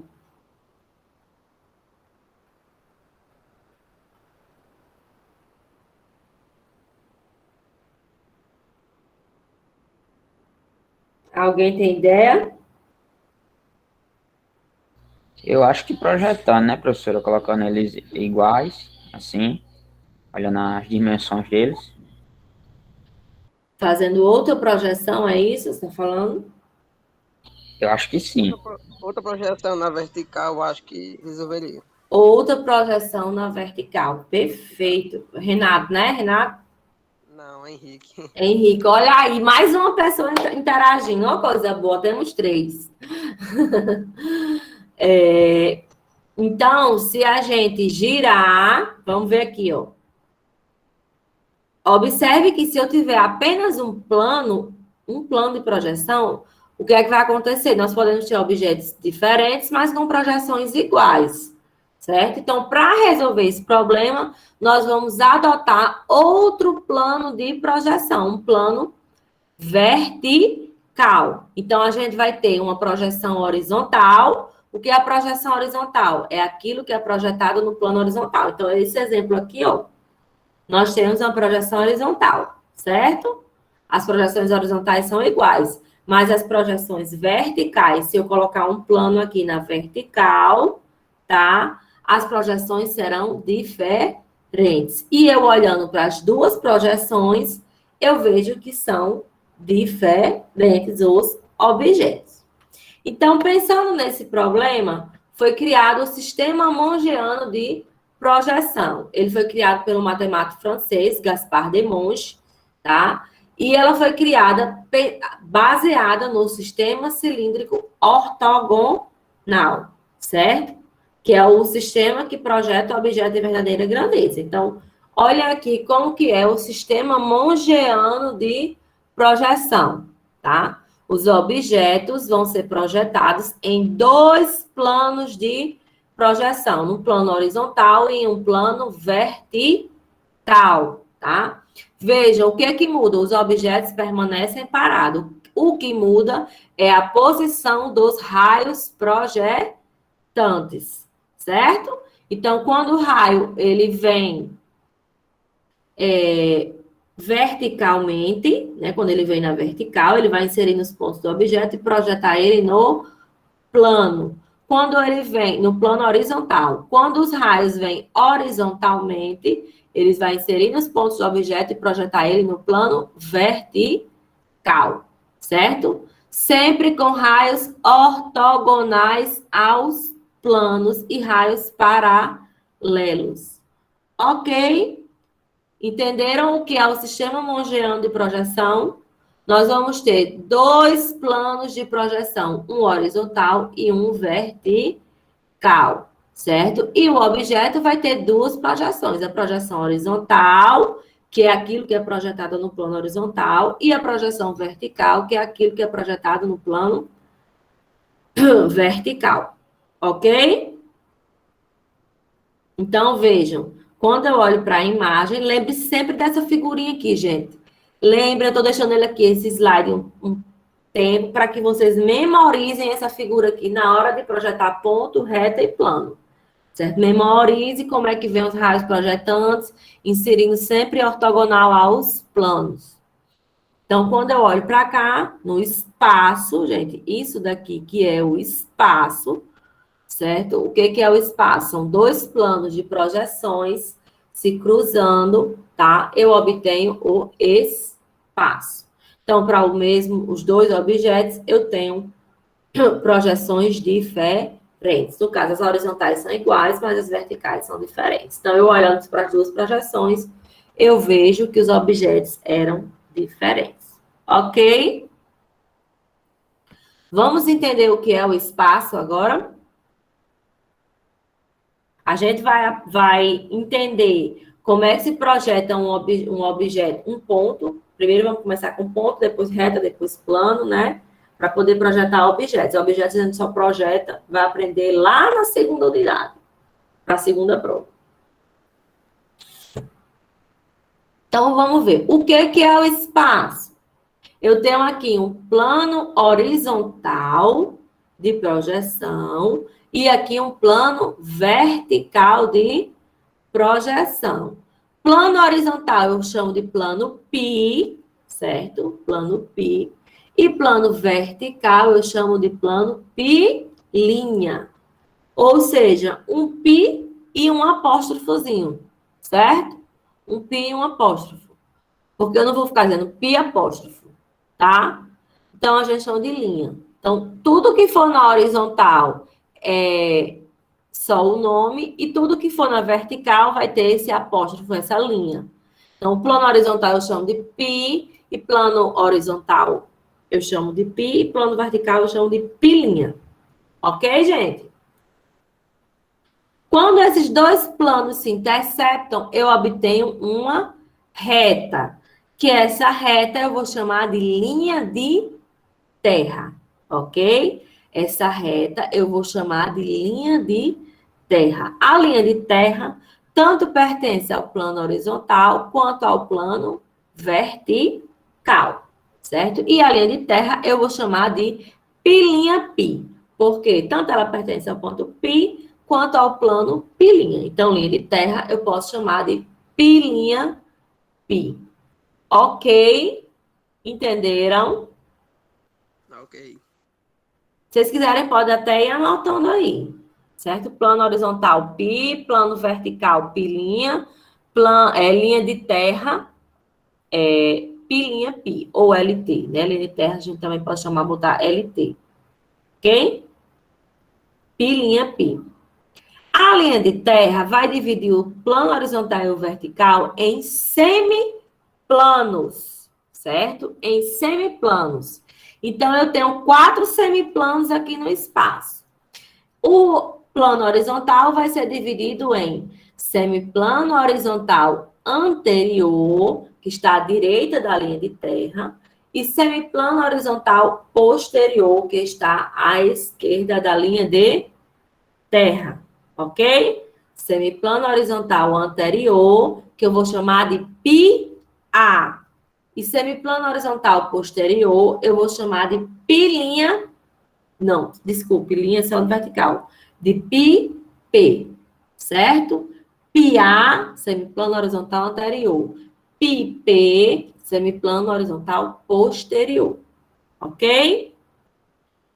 Alguém tem ideia? Eu acho que projetando, né, professora? Colocando eles iguais, assim, olhando as dimensões deles. Fazendo outra projeção, é isso que você está falando? Eu acho que sim. Outra projeção na vertical, eu acho que resolveria. Outra projeção na vertical. Perfeito. Renato, né, Renato? Não, Henrique. Henrique, olha aí, mais uma pessoa interagindo. Uma coisa boa, temos 3. Então, se a gente girar, vamos ver aqui, ó. Observe que se eu tiver apenas um plano de projeção, o que é que vai acontecer? Nós podemos ter objetos diferentes, mas com projeções iguais, certo? Então, para resolver esse problema, nós vamos adotar outro plano de projeção, um plano vertical. Então, a gente vai ter uma projeção horizontal. O que é a projeção horizontal? É aquilo que é projetado no plano horizontal. Então, esse exemplo aqui, ó, nós temos uma projeção horizontal, certo? As projeções horizontais são iguais, mas as projeções verticais, se eu colocar um plano aqui na vertical, tá? As projeções serão diferentes. E eu olhando para as duas projeções, eu vejo que são diferentes os objetos. Então, pensando nesse problema, foi criado o sistema mongiano de projeção. Ele foi criado pelo matemático francês Gaspard Desmonges, tá? E ela foi criada baseada no sistema cilíndrico ortogonal, certo? Que é o sistema que projeta o objeto de verdadeira grandeza. Então, olha aqui como que é o sistema mongiano de projeção, tá? Os objetos vão ser projetados em 2 planos de projeção, num plano horizontal e em um plano vertical, tá? Veja, o que é que muda? Os objetos permanecem parados. O que muda é a posição dos raios projetantes, certo? Então, quando o raio ele vem verticalmente, né? Quando ele vem na vertical, ele vai inserir nos pontos do objeto e projetar ele no plano. Quando ele vem no plano horizontal, quando os raios vêm horizontalmente, Eles vão inserir nos pontos do objeto e projetar ele no plano vertical, certo? Sempre com raios ortogonais aos planos e raios paralelos. Ok? Entenderam o que é o sistema mongeano de projeção? Nós vamos ter dois planos de projeção, um horizontal e um vertical, certo? E o objeto vai ter duas projeções, a projeção horizontal, que é aquilo que é projetado no plano horizontal, e a projeção vertical, que é aquilo que é projetado no plano vertical, ok? Então, vejam, quando eu olho para a imagem, lembre sempre dessa figurinha aqui, gente. Lembra, eu estou deixando ele aqui, esse slide, um tempo, para que vocês memorizem essa figura aqui na hora de projetar ponto, reta e plano. Certo? Memorize como é que vem os raios projetantes, inserindo sempre ortogonal aos planos. Então, quando eu olho para cá, no espaço, gente, isso daqui que é o espaço, certo? O que é o espaço? São dois planos de projeções se cruzando, tá? Eu obtenho o espaço. Então, para os dois objetos, eu tenho projeções diferentes. No caso, as horizontais são iguais, mas as verticais são diferentes. Então, eu olhando para as duas projeções, eu vejo que os objetos eram diferentes. Ok? Vamos entender o que é o espaço agora? A gente vai entender como é que se projeta um objeto, um ponto. Primeiro vamos começar com ponto, depois reta, depois plano, né? Para poder projetar objetos. Objetos a gente só projeta, vai aprender lá na segunda unidade, para a segunda prova. Então, vamos ver. O que é o espaço? Eu tenho aqui um plano horizontal de projeção e aqui um plano vertical de projeção. Plano horizontal eu chamo de plano π, certo? Plano π. E plano vertical eu chamo de plano π'. Ou seja, um π e um apóstrofozinho, certo? Um π e um apóstrofo. Porque eu não vou ficar dizendo π apóstrofo, tá? Então, a gente chama de linha. Então, tudo que for na horizontal é só o nome, e tudo que for na vertical vai ter esse apóstrofo, essa linha. Então, o plano horizontal eu chamo de π, e plano horizontal eu chamo de π, e plano vertical eu chamo de π'. Ok, gente? Quando esses dois planos se interceptam, eu obtenho uma reta, que essa reta eu vou chamar de linha de terra, ok? Essa reta eu vou chamar de linha de terra. A linha de terra tanto pertence ao plano horizontal quanto ao plano vertical, certo? E a linha de terra eu vou chamar de π', porque tanto ela pertence ao ponto π quanto ao plano π'. Então, linha de terra eu posso chamar de π'. Ok? Entenderam? Ok. Se vocês quiserem, pode até ir anotando aí. Certo? Plano horizontal π, plano vertical π', linha de terra π', ou LT, né? Linha de terra a gente também pode chamar, botar LT. Ok? π'. A linha de terra vai dividir o plano horizontal e o vertical em semiplanos, certo? Em semiplanos. Então, eu tenho 4 semiplanos aqui no espaço. O plano horizontal vai ser dividido em semiplano horizontal anterior, que está à direita da linha de terra, e semiplano horizontal posterior, que está à esquerda da linha de terra, ok? Semiplano horizontal anterior, que eu vou chamar de πA. E semiplano horizontal posterior, eu vou chamar de π'. Não, desculpe, linha só no vertical. De πP, certo? πA, semiplano horizontal anterior. πP, semiplano horizontal posterior. Ok?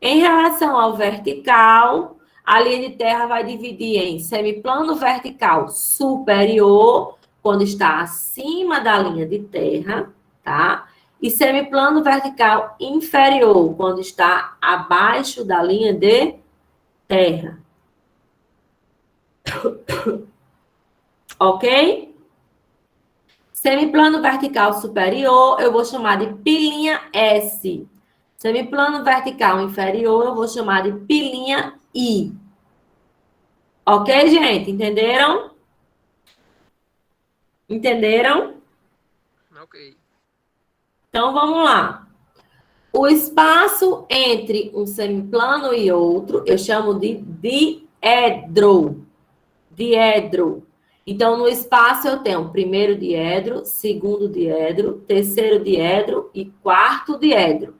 Em relação ao vertical, a linha de terra vai dividir em semiplano vertical superior, quando está acima da linha de terra, tá? E semiplano vertical inferior, quando está abaixo da linha de terra. Ok? Semiplano vertical superior, eu vou chamar de pilinha S. Semiplano vertical inferior, eu vou chamar de pilinha I. Ok, gente? Entenderam? Entenderam? Ok. Então, vamos lá. O espaço entre um semiplano e outro, eu chamo de diedro. Diedro. Então, no espaço, eu tenho primeiro diedro, segundo diedro, terceiro diedro e quarto diedro.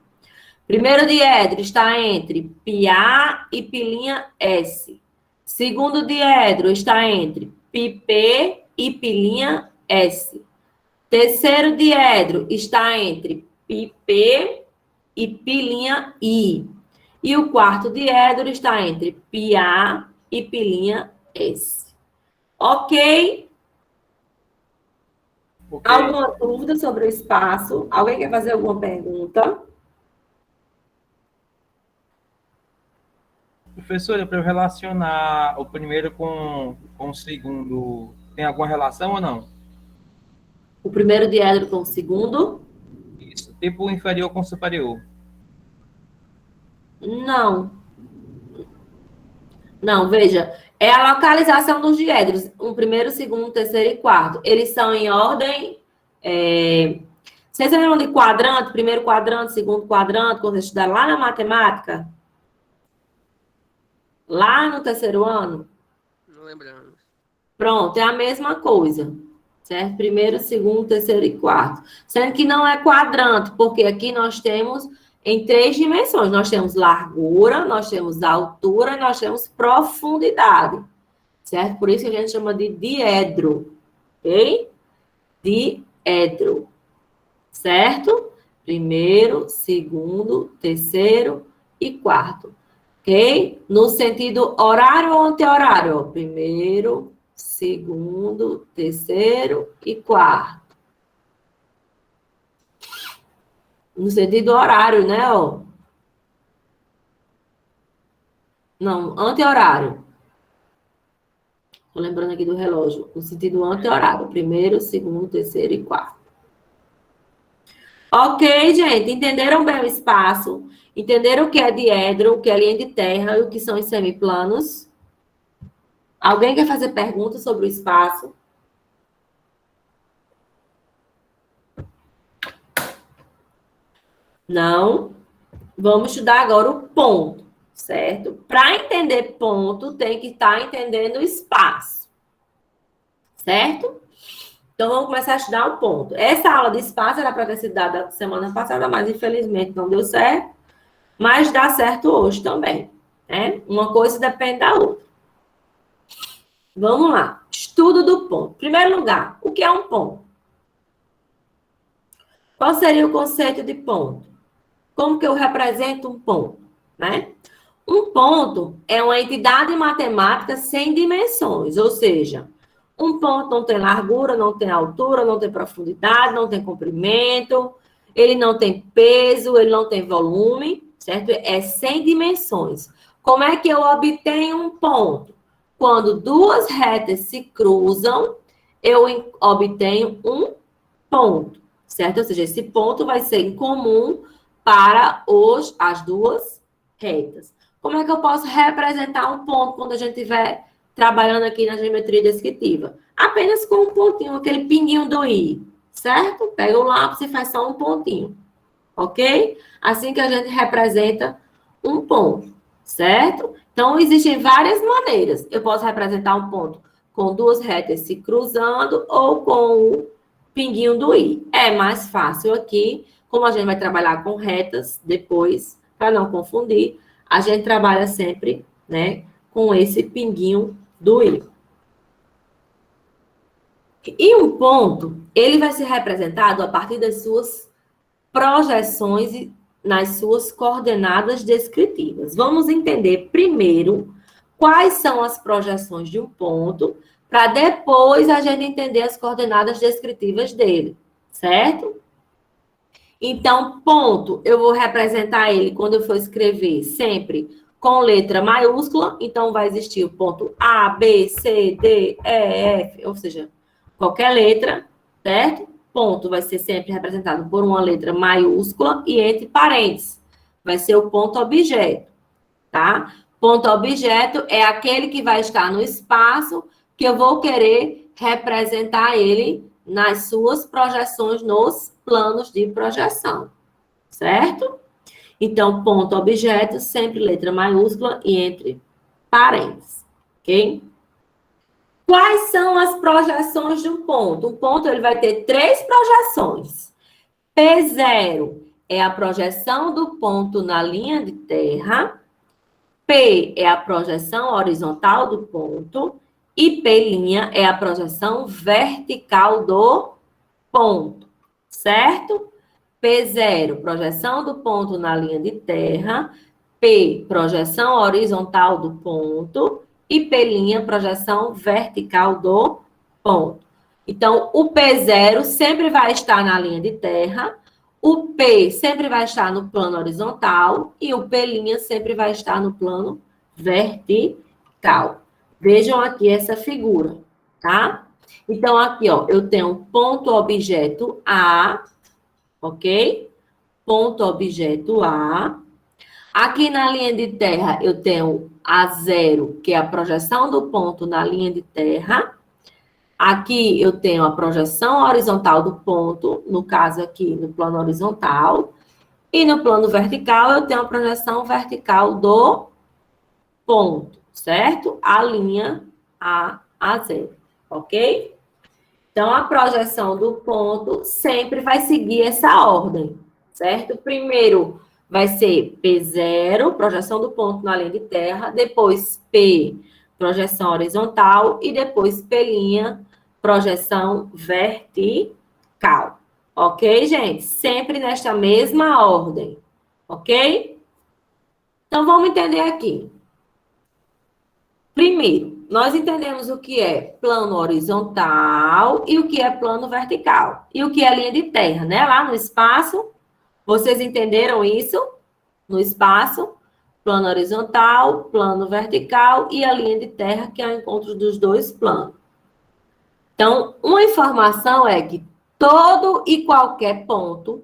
Primeiro diedro está entre πA e pilinha S. Segundo diedro está entre πP e pilinha S. Terceiro diedro está entre πP e pilinha I. E o quarto diedro está entre πA e pilinha S. Ok? Ok. Alguma dúvida sobre o espaço? Alguém quer fazer alguma pergunta? Professora, para eu relacionar o primeiro com o segundo, tem alguma relação ou não? O primeiro diedro com o segundo? Isso, tipo inferior com superior. Não. Não, veja, é a localização dos diedros. Um primeiro, segundo, terceiro e quarto. Eles são em ordem. Vocês lembram de quadrante? Primeiro quadrante, segundo quadrante, quando vocês estudaram lá na matemática? Lá no terceiro ano? Não lembramos. Pronto, é a mesma coisa. Certo? Primeiro, segundo, terceiro e quarto. Sendo que não é quadrante, porque aqui nós temos em 3 dimensões. Nós temos largura, nós temos altura e nós temos profundidade. Certo? Por isso que a gente chama de diedro. Ok? Diedro. Certo? Primeiro, segundo, terceiro e quarto. Ok? No sentido horário ou anti-horário? Primeiro, segundo, terceiro e quarto. No sentido horário, né? Ó. Não, anti-horário. Estou lembrando aqui do relógio. No sentido anti-horário. Primeiro, segundo, terceiro e quarto. Ok, gente? Entenderam bem o espaço? Entenderam o que é diedro, o que é linha de terra e o que são os semiplanos? Alguém quer fazer perguntas sobre o espaço? Não? Vamos estudar agora o ponto, certo? Para entender ponto, tem que estar entendendo o espaço. Certo? Então, vamos começar a estudar o ponto. Essa aula de espaço era para ter sido dada semana passada, mas infelizmente não deu certo. Mas dá certo hoje também. Né? Uma coisa depende da outra. Vamos lá. Estudo do ponto. Em primeiro lugar, o que é um ponto? Qual seria o conceito de ponto? Como que eu represento um ponto? Né? Um ponto é uma entidade matemática sem dimensões, ou seja, um ponto não tem largura, não tem altura, não tem profundidade, não tem comprimento, ele não tem peso, ele não tem volume, certo? É sem dimensões. Como é que eu obtenho um ponto? Quando duas retas se cruzam, eu obtenho um ponto, certo? Ou seja, esse ponto vai ser em comum para as duas retas. Como é que eu posso representar um ponto quando a gente estiver trabalhando aqui na geometria descritiva? Apenas com um pontinho, aquele pinguinho do i, certo? Pega o lápis e faz só um pontinho, ok? Assim que a gente representa um ponto, certo? Então, existem várias maneiras. Eu posso representar um ponto com duas retas se cruzando ou com o pinguinho do i. É mais fácil aqui, como a gente vai trabalhar com retas depois, para não confundir, a gente trabalha sempre, né, com esse pinguinho do i. E um ponto, ele vai ser representado a partir das suas projeções nas suas coordenadas descritivas. Vamos entender primeiro quais são as projeções de um ponto, para depois a gente entender as coordenadas descritivas dele, certo? Então, ponto, eu vou representar ele quando eu for escrever sempre com letra maiúscula, então vai existir o ponto A, B, C, D, E, F, ou seja, qualquer letra, certo? Ponto vai ser sempre representado por uma letra maiúscula e entre parênteses. Vai ser o ponto objeto, tá? Ponto objeto é aquele que vai estar no espaço que eu vou querer representar ele nas suas projeções nos planos de projeção, certo? Então, ponto objeto, sempre letra maiúscula e entre parênteses, ok? Quais são as projeções de um ponto? Um ponto ele vai ter 3 projeções. P0 é a projeção do ponto na linha de terra. P é a projeção horizontal do ponto. E P' é a projeção vertical do ponto, certo? P0, projeção do ponto na linha de terra. P, projeção horizontal do ponto. E P', projeção vertical do ponto. Então, o P0 sempre vai estar na linha de terra. O P sempre vai estar no plano horizontal. E o P' sempre vai estar no plano vertical. Vejam aqui essa figura, tá? Então, aqui, ó, eu tenho um ponto objeto A, ok? Ponto objeto A. Aqui na linha de terra, eu tenho A0, que é a projeção do ponto na linha de terra. Aqui eu tenho a projeção horizontal do ponto, no caso aqui no plano horizontal. E no plano vertical, eu tenho a projeção vertical do ponto, certo? A linha A0, ok? Então, a projeção do ponto sempre vai seguir essa ordem, certo? Primeiro vai ser P0, projeção do ponto na linha de terra, depois P, projeção horizontal, e depois P', projeção vertical. Ok, gente? Sempre nesta mesma ordem, ok? Então, vamos entender aqui. Primeiro, nós entendemos o que é plano horizontal e o que é plano vertical. E o que é linha de terra, né? Lá no espaço, vocês entenderam isso? No espaço, plano horizontal, plano vertical e a linha de terra, que é o encontro dos dois planos. Então, uma informação é que todo e qualquer ponto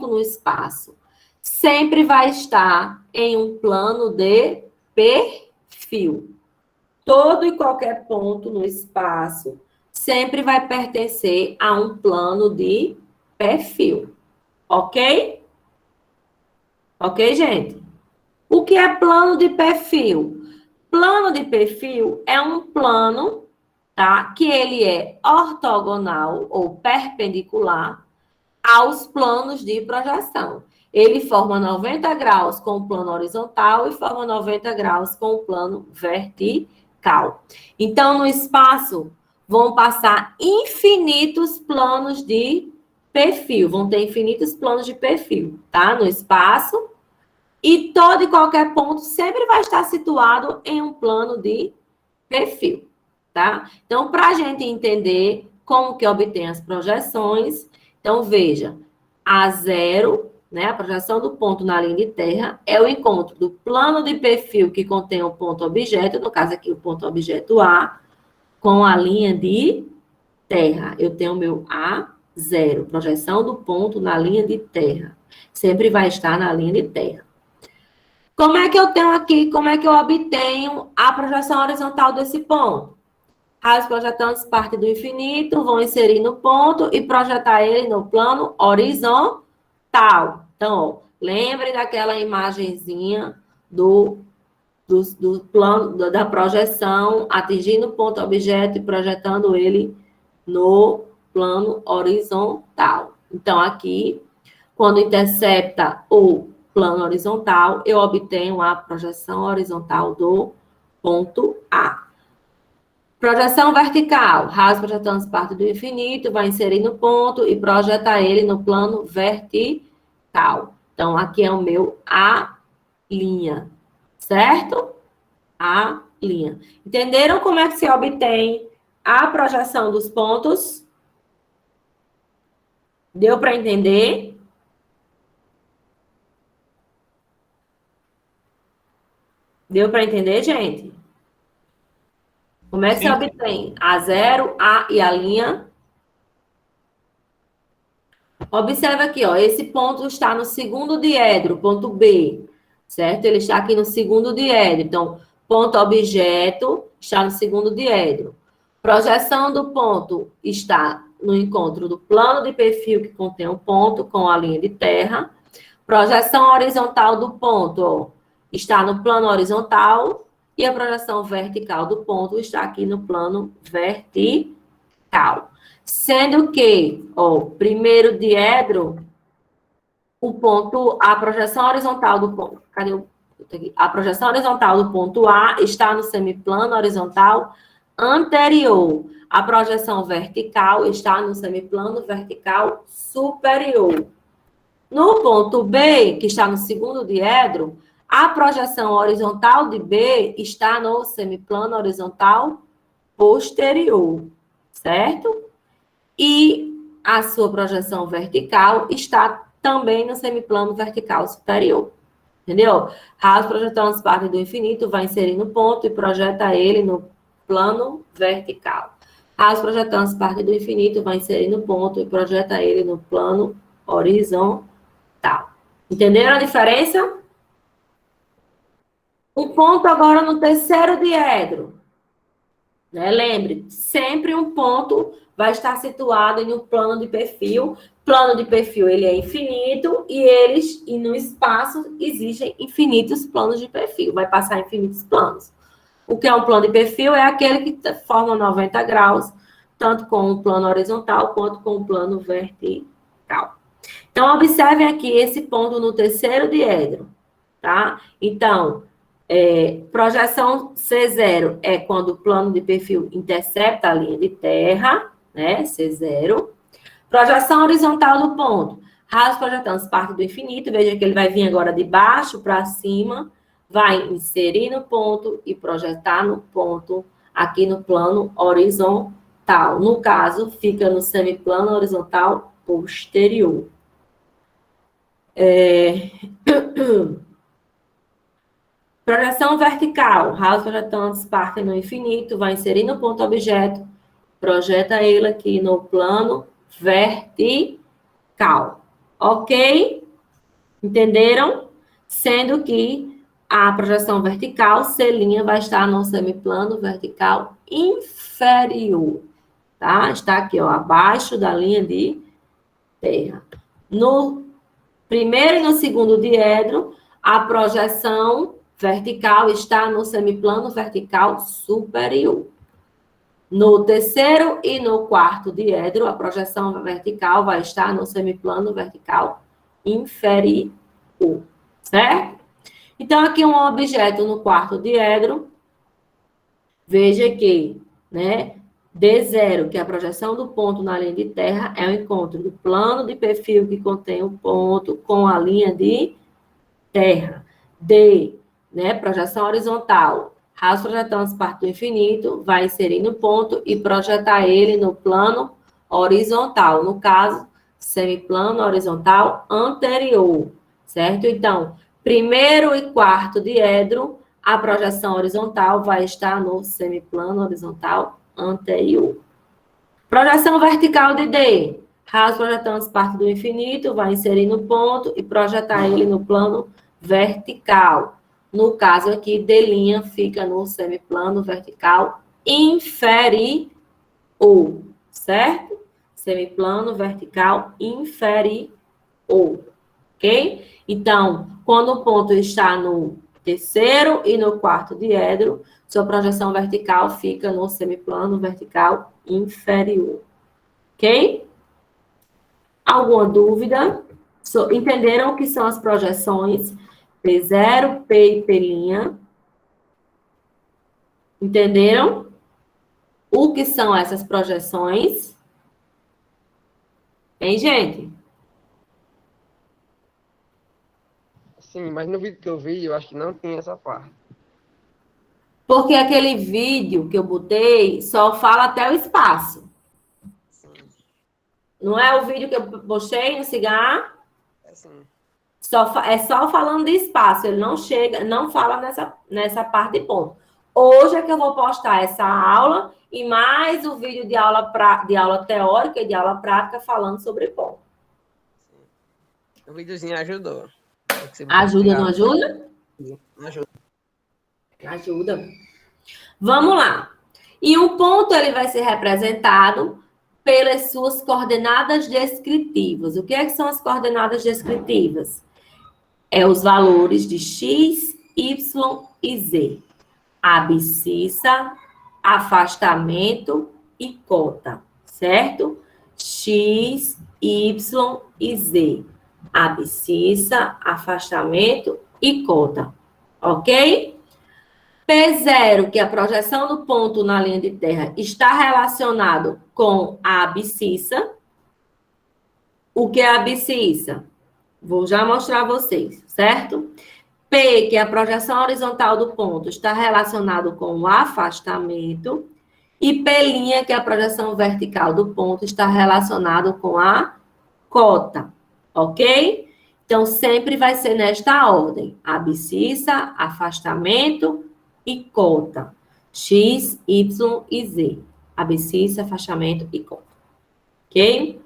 no espaço, sempre vai estar em um plano de perfil. Todo e qualquer ponto no espaço sempre vai pertencer a um plano de perfil. Ok? Ok, gente? O que é plano de perfil? Plano de perfil é um plano, tá? Que ele é ortogonal ou perpendicular aos planos de projeção. Ele forma 90 graus com o plano horizontal e forma 90 graus com o plano vertical. Então, no espaço, vão passar infinitos planos de perfil. Vão ter infinitos planos de perfil, tá? No espaço. E todo e qualquer ponto sempre vai estar situado em um plano de perfil, tá? Então, para a gente entender como que obtém as projeções, então, veja, A0, né, a projeção do ponto na linha de terra, é o encontro do plano de perfil que contém o ponto objeto, no caso aqui o ponto objeto A, com a linha de terra. Eu tenho o meu A0, projeção do ponto na linha de terra. Sempre vai estar na linha de terra. Como é que eu tenho aqui, como é que eu obtenho a projeção horizontal desse ponto? Raios projetantes parte do infinito, vão inserir no ponto e projetar ele no plano horizontal. Então, ó, lembre daquela imagenzinha do plano, da projeção, atingindo o ponto objeto e projetando ele no plano horizontal. Então, aqui, quando intercepta o plano horizontal, eu obtenho a projeção horizontal do ponto A. Projeção vertical. Raios projetantes parte do infinito, vai inserir no ponto e projetar ele no plano vertical. Então, aqui é o meu A', certo? A'. Entenderam como é que se obtém a projeção dos pontos. Deu para entender? Deu para entender, gente? Como é que Sim, você obtém a zero, a e a linha? Observa aqui, ó, esse ponto está no segundo diedro, ponto B, certo? Ele está aqui no segundo diedro. Então, ponto objeto está no segundo diedro. Projeção do ponto está no encontro do plano de perfil que contém o ponto com a linha de terra. Projeção horizontal do ponto, ó, está no plano horizontal e a projeção vertical do ponto está aqui no plano vertical. Sendo que, ó, primeiro diedro, o ponto, a projeção horizontal do ponto, cadê o aqui? A projeção horizontal do ponto A está no semiplano horizontal anterior. A projeção vertical está no semiplano vertical superior. No ponto B, que está no segundo diedro, a projeção horizontal de B está no semiplano horizontal posterior, certo? E a sua projeção vertical está também no semiplano vertical superior. Entendeu? Raso projetando as partes do infinito, vai inserir no ponto e projeta ele no plano vertical. Raso projetando as partes do infinito, vai inserir no ponto e projeta ele no plano horizontal. Entenderam a diferença? Um ponto agora no terceiro diedro. Né? Lembre, sempre um ponto vai estar situado em um plano de perfil. Plano de perfil, ele é infinito e no espaço existem infinitos planos de perfil. Vai passar infinitos planos. O que é um plano de perfil é aquele que forma 90 graus, tanto com o plano horizontal quanto com o plano vertical. Então, observem aqui esse ponto no terceiro diedro, tá? Então, projeção C0 é quando o plano de perfil intercepta a linha de terra, né? C0. Projeção horizontal do ponto. Raso projetando parte do infinito, veja que ele vai vir agora de baixo para cima, vai inserir no ponto e projetar no ponto, aqui no plano horizontal. No caso, fica no semiplano horizontal posterior. Projeção vertical. Raso projetando parte no infinito, vai inserir no ponto objeto, projeta ele aqui no plano vertical. Ok? Entenderam? Sendo que a projeção vertical, C' vai estar no semiplano vertical inferior. Tá? Está aqui, ó, abaixo da linha de terra. No primeiro e no segundo diedro, a projeção vertical está no semiplano vertical superior. No terceiro e no quarto diedro, a projeção vertical vai estar no semiplano vertical inferior, certo? Então, aqui um objeto no quarto diedro, veja que, né, D0, que é a projeção do ponto na linha de terra, é o encontro do plano de perfil que contém o ponto com a linha de terra. D, né, projeção horizontal. Raso projetando as partes do infinito, vai inserir no ponto e projetar ele no plano horizontal. No caso, semiplano horizontal anterior, certo? Então, primeiro e quarto diedro, a projeção horizontal vai estar no semiplano horizontal anterior. Projeção vertical de D. Raso projetando as partes do infinito, vai inserir no ponto e projetar ele no plano vertical. No caso aqui, D' fica no semiplano vertical inferior, certo? Semiplano vertical inferior, ok? Então, quando o ponto está no terceiro e no quarto diedro, sua projeção vertical fica no semiplano vertical inferior, ok? Alguma dúvida? Entenderam o que são as projeções P0, P e P'? Entenderam o que são essas projeções? Hein, gente? Sim, mas no vídeo que eu vi, eu acho que não tinha essa parte. Porque aquele vídeo que eu botei só fala até o espaço. Não é o vídeo que eu postei no cigarro? É assim. É só falando de espaço. Ele não chega, não fala nessa parte de ponto. Hoje é que eu vou postar essa aula e mais o vídeo de aula teórica e de aula prática falando sobre ponto. O videozinho ajudou. Ajuda, não ajuda? Ajuda. Ajuda. Vamos lá. E um ponto ele vai ser representado pelas suas coordenadas descritivas. O que é que são as coordenadas descritivas? É os valores de x, y e z. Abscissa, afastamento e cota, certo? X, y e z. Abscissa, afastamento e cota, ok? P0, que é a projeção do ponto na linha de terra, está relacionado com a abscissa. O que é a abscissa? Vou já mostrar a vocês, certo? P, que é a projeção horizontal do ponto, está relacionado com o afastamento. E P', que é a projeção vertical do ponto, está relacionado com a cota, ok? Então, sempre vai ser nesta ordem. Abscissa, afastamento e cota. X, Y e Z. Abscissa, afastamento e cota. Ok?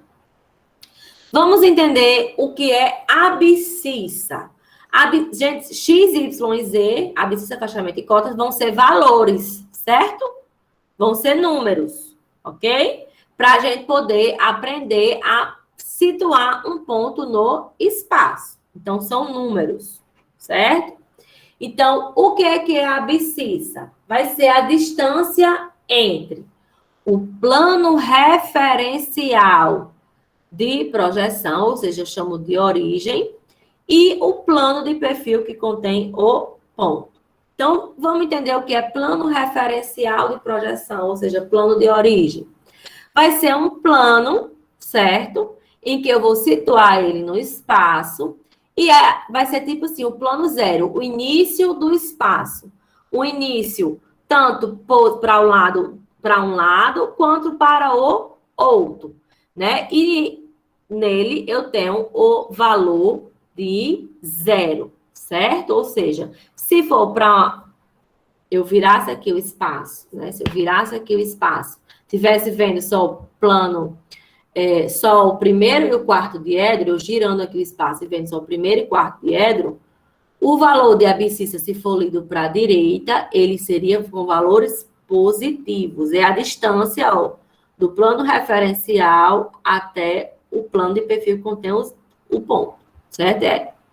Vamos entender o que é abscissa. Gente, X, Y e Z, abscissa, afastamento e cotas, vão ser valores, certo? Vão ser números, ok? Para a gente poder aprender a situar um ponto no espaço. Então, são números, certo? Então, o que é a abscissa? Vai ser a distância entre o plano referencial de projeção, ou seja, eu chamo de origem, e o plano de perfil que contém o ponto. Então, vamos entender o que é plano referencial de projeção, ou seja, plano de origem. Vai ser um plano, certo? Em que eu vou situar ele no espaço, e vai ser tipo assim, o plano zero, o início do espaço. O início, tanto para um lado, quanto para o outro, né? E nele eu tenho o valor de zero, certo? Ou seja, se for para eu virasse aqui o espaço, né? Se eu virasse aqui o espaço, tivesse vendo só o plano, só o primeiro e o quarto diedro, eu girando aqui o espaço e vendo só o primeiro e quarto diedro, o valor de abscissa, se for lido para a direita, ele seria com valores positivos. É a distância, ó, do plano referencial até o plano de perfil que contém o ponto, certo?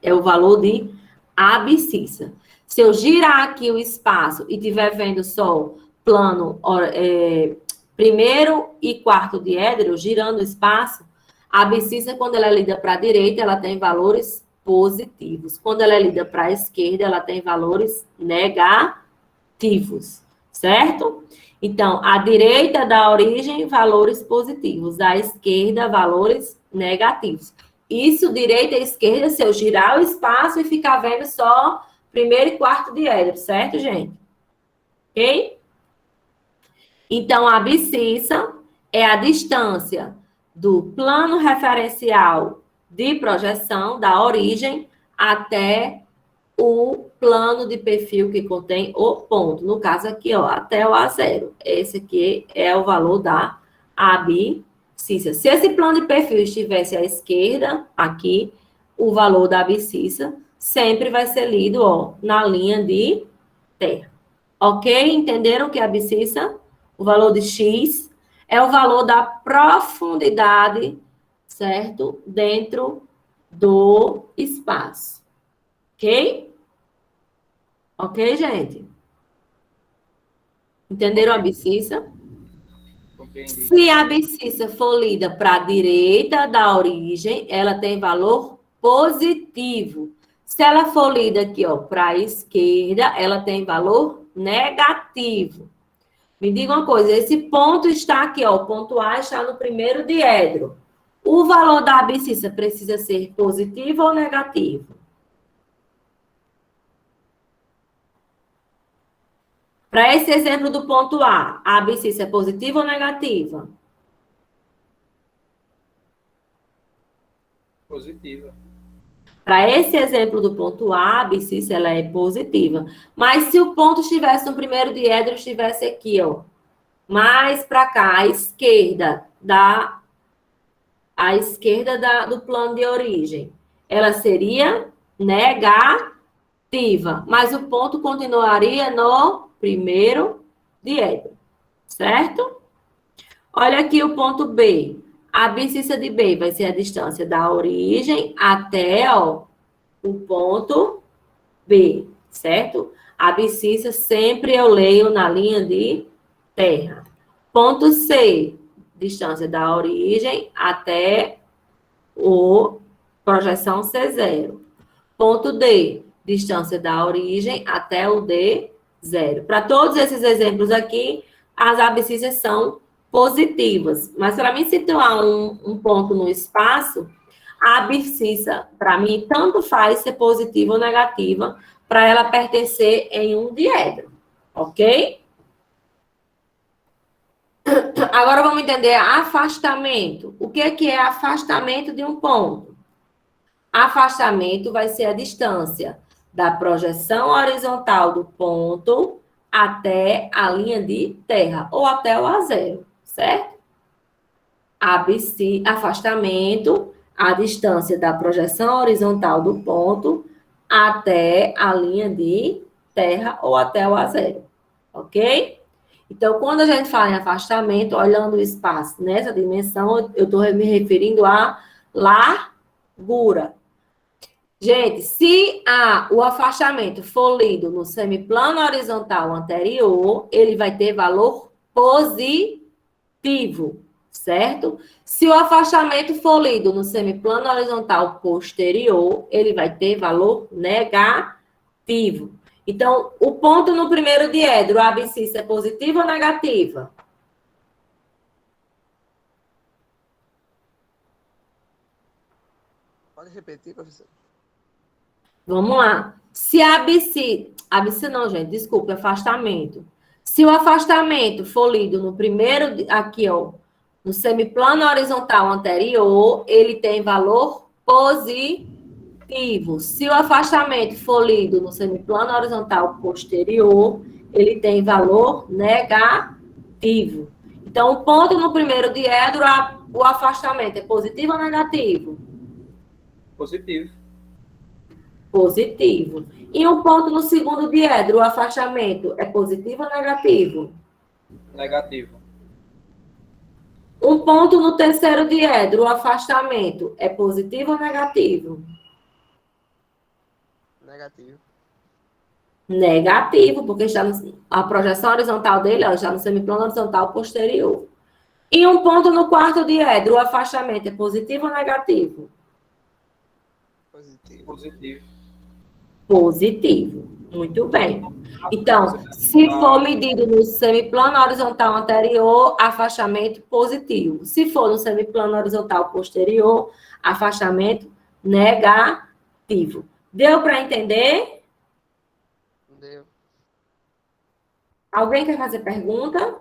É o valor de abscissa. Se eu girar aqui o espaço e estiver vendo só plano primeiro e quarto diedro, girando o espaço, a abscissa, quando ela é lida para a direita, ela tem valores positivos. Quando ela é lida para a esquerda, ela tem valores negativos, certo? Então, à direita da origem, valores positivos. À esquerda, valores negativos. Isso, direita e esquerda, se eu girar o espaço e ficar vendo só primeiro e quarto diedro, certo, gente? Ok? Então, a abscissa é a distância do plano referencial de projeção, da origem, até o plano de perfil que contém o ponto. No caso aqui, ó, até o A0. Esse aqui é o valor da abscissa. Se esse plano de perfil estivesse à esquerda, aqui, o valor da abscissa sempre vai ser lido, ó, na linha de terra. Ok? Entenderam o que é abscissa? O valor de X é o valor da profundidade, certo? Dentro do espaço. Ok? Ok, gente? Entenderam a abscissa? Compreendi. Se a abscissa for lida para a direita da origem, ela tem valor positivo. Se ela for lida aqui, ó, para a esquerda, ela tem valor negativo. Me diga uma coisa, esse ponto está aqui, ó, o ponto A está no primeiro diedro. O valor da abscissa precisa ser positivo ou negativo? Para esse exemplo do ponto A abscissa é positiva ou negativa? Positiva. Para esse exemplo do ponto A, a abscissa ela é positiva. Mas se o ponto estivesse no primeiro diedro, estivesse aqui, ó, mais para cá, à esquerda do plano de origem, ela seria negativa, mas o ponto continuaria no primeiro diedro, certo? Olha aqui o ponto B. A abscissa de B vai ser a distância da origem até, ó, o ponto B, certo? A abscissa sempre eu leio na linha de terra. Ponto C, distância da origem até o projeção C0. Ponto D, distância da origem até o D0. Para todos esses exemplos aqui, as abscissas são positivas. Mas para mim situar um ponto no espaço, a abscissa, para mim, tanto faz ser positiva ou negativa, para ela pertencer em um diedro, ok? Agora vamos entender afastamento. O que é afastamento de um ponto? Afastamento vai ser a distância da projeção horizontal do ponto até a linha de terra, ou até o A0, certo? Afastamento, a distância da projeção horizontal do ponto até a linha de terra ou até o A0, ok? Então, quando a gente fala em afastamento, olhando o espaço nessa dimensão, eu estou me referindo à largura. Gente, se o afastamento for lido no semiplano horizontal anterior, ele vai ter valor positivo, certo? Se o afastamento for lido no semiplano horizontal posterior, ele vai ter valor negativo. Então, o ponto no primeiro diedro, a abscissa é positiva ou negativa? Pode repetir, professor? Vamos lá. Se a abscissa não, gente, desculpa, afastamento. Se o afastamento for lido no primeiro, aqui, ó, no semiplano horizontal anterior, ele tem valor positivo. Se o afastamento for lido no semiplano horizontal posterior, ele tem valor negativo. Então, o ponto no primeiro diedro, o afastamento é positivo ou negativo? Positivo. Positivo. E um ponto no segundo diedro, o afastamento é positivo ou negativo? Negativo. Um ponto no terceiro diedro, o afastamento é positivo ou negativo? Negativo. Negativo, porque está a projeção horizontal dele, ó, já no semiplano horizontal posterior. E um ponto no quarto diedro, o afastamento é positivo ou negativo? Positivo. Positivo. Positivo. Muito bem. Então, se for medido no semiplano horizontal anterior, afastamento positivo. Se for no semiplano horizontal posterior, afastamento negativo. Deu para entender? Deu. Alguém quer fazer pergunta?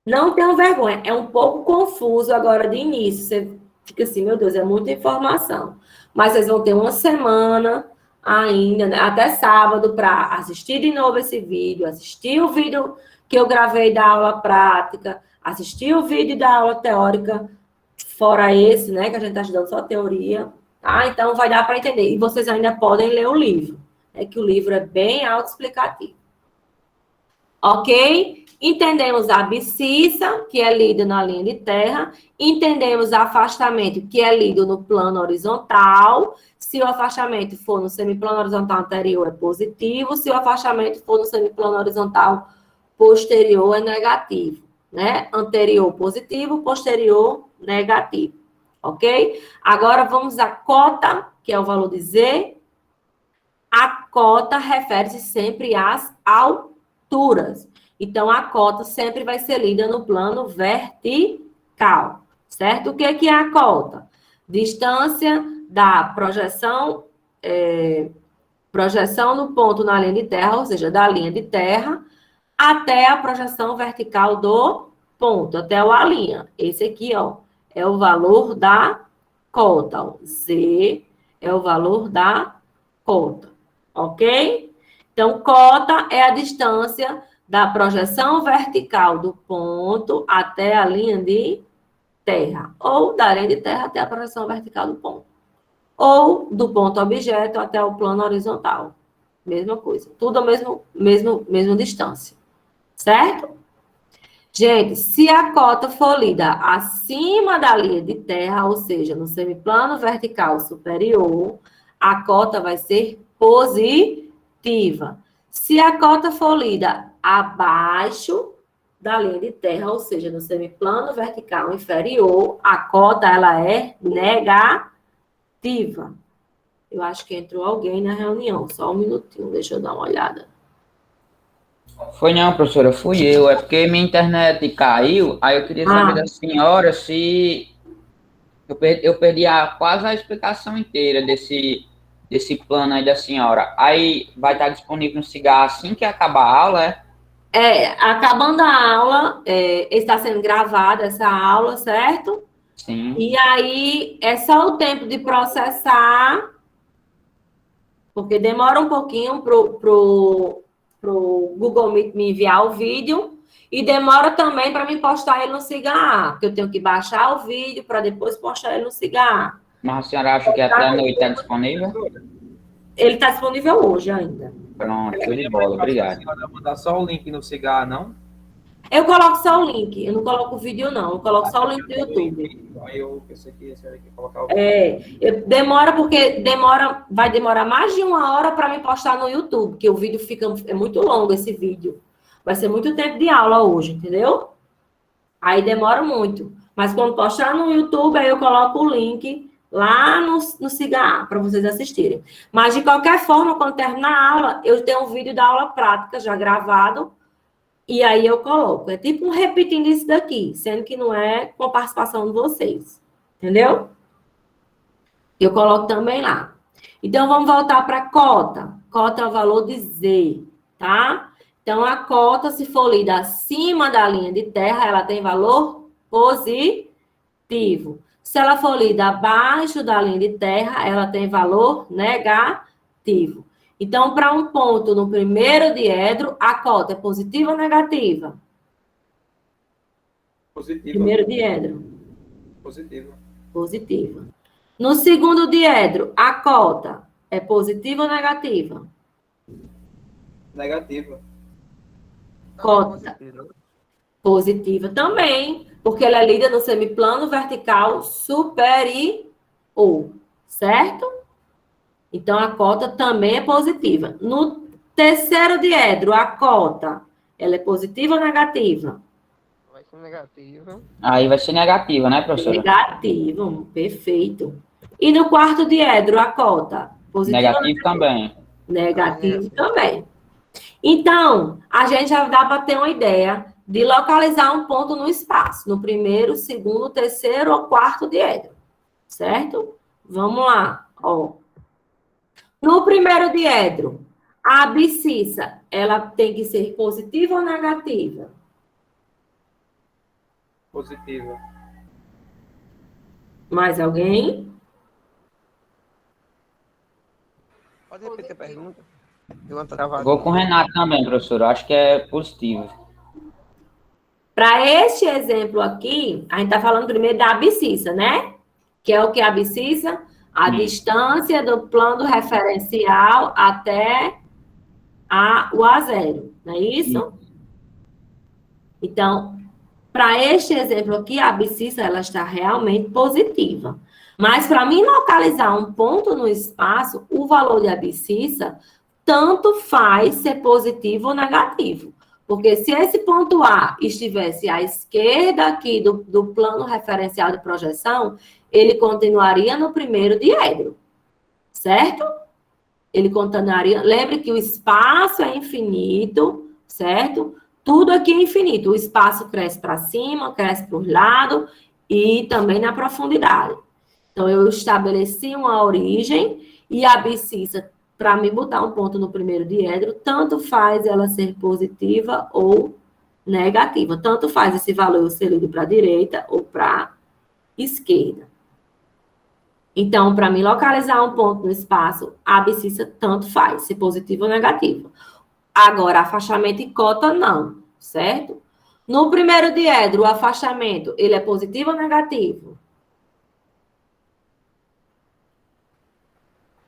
Não tenham vergonha. É um pouco confuso agora de início. Você fica assim, meu Deus, é muita informação. Mas vocês vão ter uma semana ainda, né, até sábado, para assistir de novo esse vídeo, assistir o vídeo que eu gravei da aula prática, assistir o vídeo da aula teórica, fora esse, né, que a gente está estudando só teoria, tá? Então, vai dar para entender. E vocês ainda podem ler o livro, né, que o livro é bem autoexplicativo. Ok? Entendemos a abscissa, que é lida na linha de terra. Entendemos afastamento, que é lido no plano horizontal. Se o afastamento for no semiplano horizontal anterior, é positivo. Se o afastamento for no semiplano horizontal posterior, é negativo, né? Anterior, positivo. Posterior, negativo. Ok? Agora, vamos à cota, que é o valor de Z. A cota refere-se sempre às alturas. Então, a cota sempre vai ser lida no plano vertical, certo? O que é a cota? Distância da projeção Projeção no ponto na linha de terra, ou seja, da linha de terra até a projeção vertical do ponto, até o A'. Esse aqui, ó, é o valor da cota. Ó. Z é o valor da cota, ok? Então, cota é a distância da projeção vertical do ponto até a linha de terra, ou da linha de terra até a projeção vertical do ponto, ou do ponto objeto até o plano horizontal. Mesma coisa, tudo a mesma distância, certo? Gente, se a cota for lida acima da linha de terra, ou seja, no semiplano vertical superior, a cota vai ser positiva. Se a cota for lida abaixo da linha de terra, ou seja, no semiplano vertical inferior, a cota ela é negativa. Eu acho que entrou alguém na reunião. Só um minutinho, deixa eu dar uma olhada. Foi não, professora, fui eu. É porque minha internet caiu, aí eu queria saber da senhora se eu perdi quase a explicação inteira desse plano aí da senhora. Aí vai estar disponível no Cigar assim que acabar a aula, é? Acabando a aula, está sendo gravada essa aula, certo? Sim. E aí é só o tempo de processar, porque demora um pouquinho pro Google Meet me enviar o vídeo e demora também para me postar ele no Cigar, porque eu tenho que baixar o vídeo para depois postar ele no Cigar. Mas a senhora acha que até a noite está disponível? Ele está disponível hoje ainda. Pronto, show de bola, obrigado. A senhora mandar só o link no Cigar, não? Eu coloco só o link, eu não coloco o vídeo, não. Eu coloco só o link do YouTube. Aí eu pensei que esse aí que colocar o vídeo. Demora porque vai demorar mais de 1 hora para me postar no YouTube, porque o vídeo é muito longo, esse vídeo. Vai ser muito tempo de aula hoje, entendeu? Aí demora muito. Mas quando postar no YouTube, aí eu coloco o link lá no Cigar para vocês assistirem. Mas, de qualquer forma, quando terminar a aula, eu tenho um vídeo da aula prática já gravado, e aí eu coloco. É tipo um repetindo isso daqui, sendo que não é com a participação de vocês. Entendeu? Eu coloco também lá. Então, vamos voltar para a cota. Cota é o valor de Z, tá? Então, a cota, se for lida acima da linha de terra, ela tem valor positivo. Se ela for lida abaixo da linha de terra, ela tem valor negativo. Então, para um ponto no primeiro diedro, a cota é positiva ou negativa? Positiva. Primeiro diedro. Positiva. Positiva. No segundo diedro, a cota é positiva ou negativa? Negativa. Cota. Positiva também, porque ela é lida no semiplano vertical superior, certo? Então, a cota também é positiva. No terceiro diedro, a cota, ela é positiva ou negativa? Vai ser negativa. Aí vai ser negativa, né, professora? Negativo, perfeito. E no quarto diedro, a cota? Positiva Negativo também. Negativo também. Então, a gente já dá para ter uma ideia de localizar um ponto no espaço, no primeiro, segundo, terceiro ou quarto diedro, certo? Vamos lá, ó. No primeiro diedro, a abscissa, ela tem que ser positiva ou negativa? Positiva. Mais alguém? Pode repetir a pergunta? Deu uma travada. Vou com o Renato também, professora. Acho que é positivo. Para este exemplo aqui, a gente está falando primeiro da abscissa, né? Que é o que é a abscissa? A distância do plano referencial até o A0, não é isso? Então, para este exemplo aqui, a abscissa ela está realmente positiva. Mas para mim localizar um ponto no espaço, o valor de abscissa tanto faz ser positivo ou negativo. Porque se esse ponto A estivesse à esquerda aqui do plano referencial de projeção, ele continuaria no primeiro diedro, certo? Ele continuaria... Lembre que o espaço é infinito, certo? Tudo aqui é infinito. O espaço cresce para cima, cresce para os lados e também na profundidade. Então, eu estabeleci uma origem e a abscissa para me botar um ponto no primeiro diedro, tanto faz ela ser positiva ou negativa. Tanto faz esse valor ser lido para a direita ou para a esquerda. Então, para me localizar um ponto no espaço, a abscissa tanto faz, se positivo ou negativo. Agora, afastamento e cota, não, certo? No primeiro diedro, o afastamento, ele é positivo ou negativo?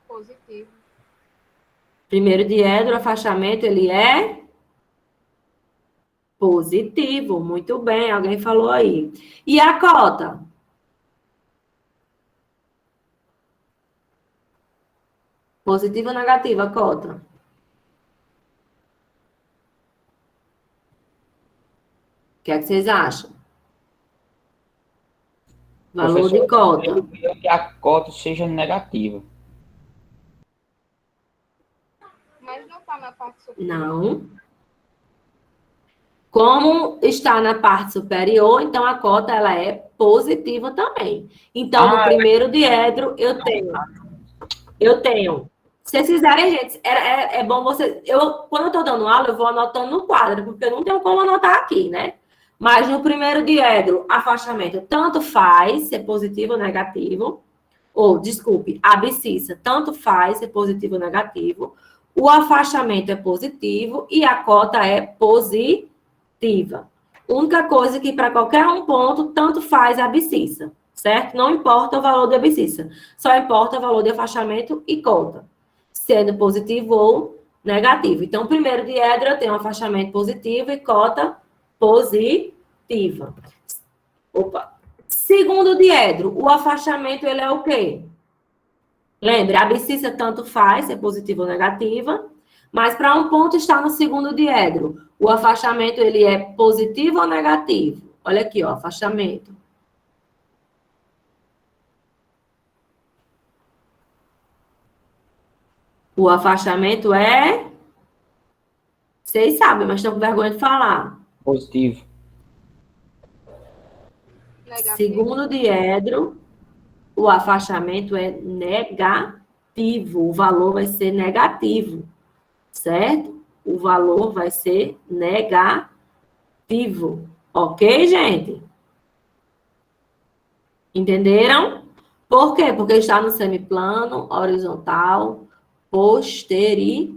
Positivo. Primeiro diedro, o afastamento, ele é positivo. Muito bem, alguém falou aí. E a cota? Positivo ou negativo, a cota? O que é que vocês acham? Valor de cota. Eu creio que a cota seja negativa. Mas não está na parte superior. Não. Como está na parte superior, então a cota ela é positiva também. Então, no primeiro diedro, eu tenho. Se vocês fizerem, gente, é bom vocês. Quando eu estou dando aula, eu vou anotando no quadro, porque eu não tenho como anotar aqui, né? Mas no primeiro diedro, afastamento tanto faz ser positivo ou negativo. Ou, desculpe, abscissa tanto faz ser positivo ou negativo. O afastamento é positivo e a cota é positiva. Única coisa que para qualquer um ponto, tanto faz a abscissa, certo? Não importa o valor da abscissa, só importa o valor de afastamento e cota, sendo positivo ou negativo. Então, primeiro diedro eu tenho afastamento positivo e cota positiva. Opa. Segundo diedro, o afastamento ele é o quê? Lembra, a abscissa tanto faz, se é positiva ou negativa, mas para um ponto estar no segundo diedro, o afastamento ele é positivo ou negativo? Olha aqui, ó, afastamento. O afastamento é... Vocês sabem, mas estão com vergonha de falar. Positivo. Negativo. Segundo diedro, o afastamento é negativo. O valor vai ser negativo, certo? O valor vai ser negativo. Ok, gente? Entenderam? Por quê? Porque está no semiplano, horizontal, posterior.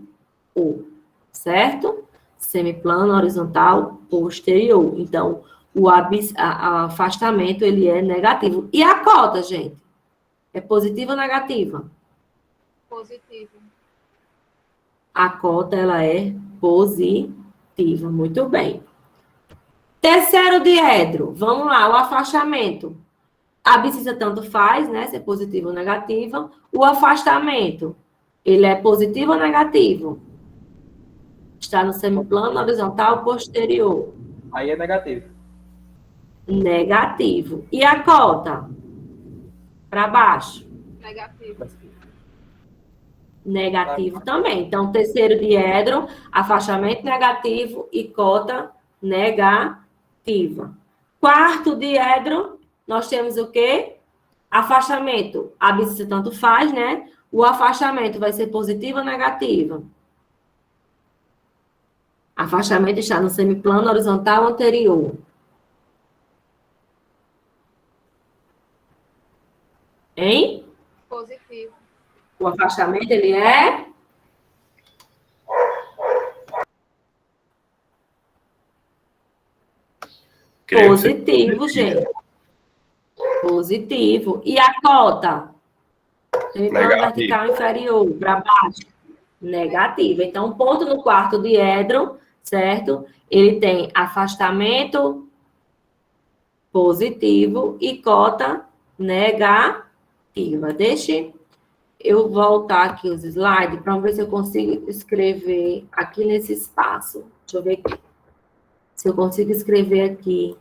Certo? Semiplano, horizontal, posterior. Então, o afastamento, ele é negativo. E a cota, gente? É positiva ou negativa? Positivo. A cota, ela é positiva. Muito bem. Terceiro diedro. Vamos lá, o afastamento. A abscissa tanto faz, né? Se é positivo ou negativa. O afastamento, ele é positivo ou negativo? Está no semiplano, horizontal, posterior. Aí é negativo. Negativo. E a cota? Para baixo. Negativo. Negativo também. Então, terceiro diedro, afastamento negativo e cota negativa. Quarto diedro, nós temos o quê? Afastamento. A abscissa tanto faz, né? O afastamento vai ser positivo ou negativo? Afastamento está no semiplano horizontal anterior. Hein? Positivo. O afastamento, ele é... Positivo, gente. Positivo. E a cota? Semiplano vertical inferior, para baixo. Negativa. Então, um ponto no quarto diedro, certo? Ele tem afastamento positivo e cota negativa. Deixa eu voltar aqui os slides para ver se eu consigo escrever aqui nesse espaço. Deixa eu ver aqui. Se eu consigo escrever aqui.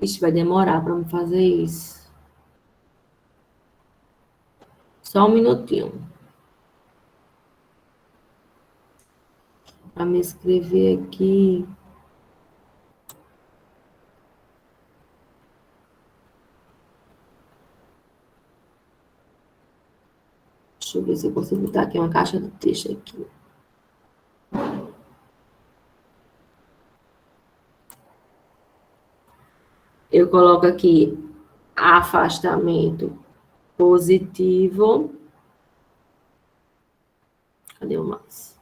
Ixi, vai demorar para me fazer isso. Só um minutinho. Para me escrever aqui. Deixa eu ver se eu consigo botar aqui uma caixa de texto aqui. Eu coloco aqui afastamento positivo. Cadê o mais?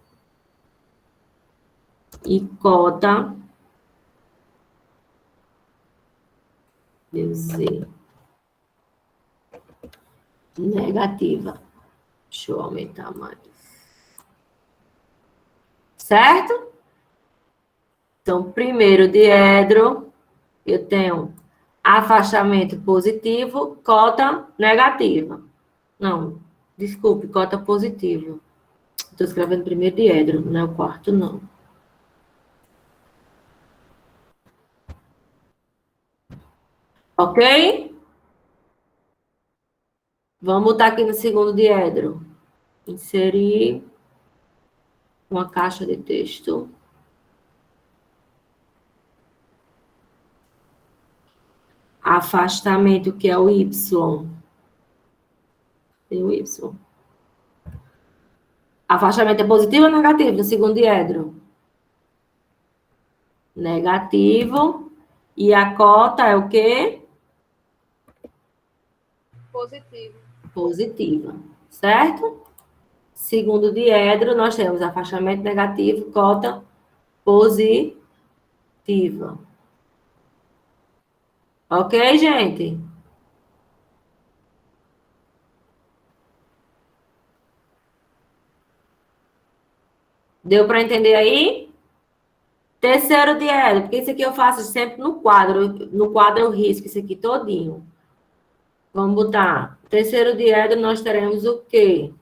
E cota de Z negativa. Deixa eu aumentar mais. Certo? Então, primeiro diedro, eu tenho afastamento positivo, cota negativa. Não, desculpe, cota positiva. Estou escrevendo primeiro diedro, não é o quarto, não. Ok? Vamos botar aqui no segundo diedro. Inserir uma caixa de texto. Afastamento, que é o Y. Tem o Y. Afastamento é positivo ou negativo no segundo diedro? Negativo. E a cota é o quê? Positivo. Positiva. Certo? Segundo diedro, nós temos afastamento negativo, cota positiva. Ok, gente? Deu para entender aí? Terceiro diedro, porque isso aqui eu faço sempre no quadro. No quadro eu risco isso aqui todinho. Vamos botar. Terceiro diedro, nós teremos o quê?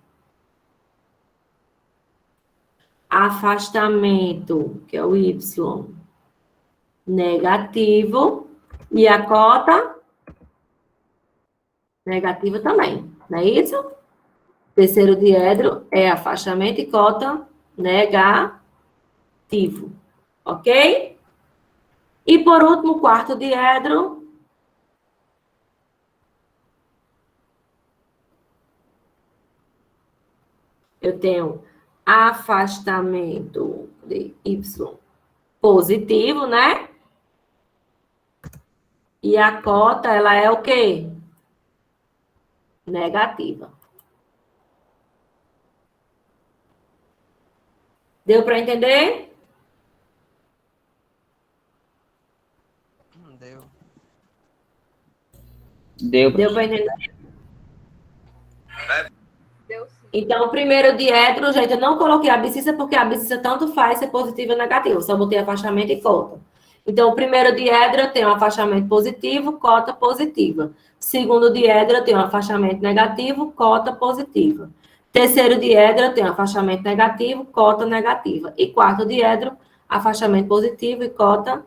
Afastamento, que é o Y, negativo. E a cota negativa também, não é isso? Terceiro diedro é afastamento e cota negativo. Ok? E por último, quarto diedro. Eu tenho afastamento de Y positivo, né? E a cota, ela é o quê? Negativa. Deu para entender? Deu. Deu, Deu para professor. entender? Deu sim. Então, o primeiro diedro, gente, eu não coloquei a abscissa, porque a abscissa tanto faz ser positiva ou negativa. Só botei afastamento e cota. Então, o primeiro diedro, eu tenho afastamento positivo, cota positiva. Segundo diedro, eu tenho afastamento negativo, cota positiva. Terceiro diedro, eu tenho afastamento negativo, cota negativa. E quarto diedro, afastamento positivo e cota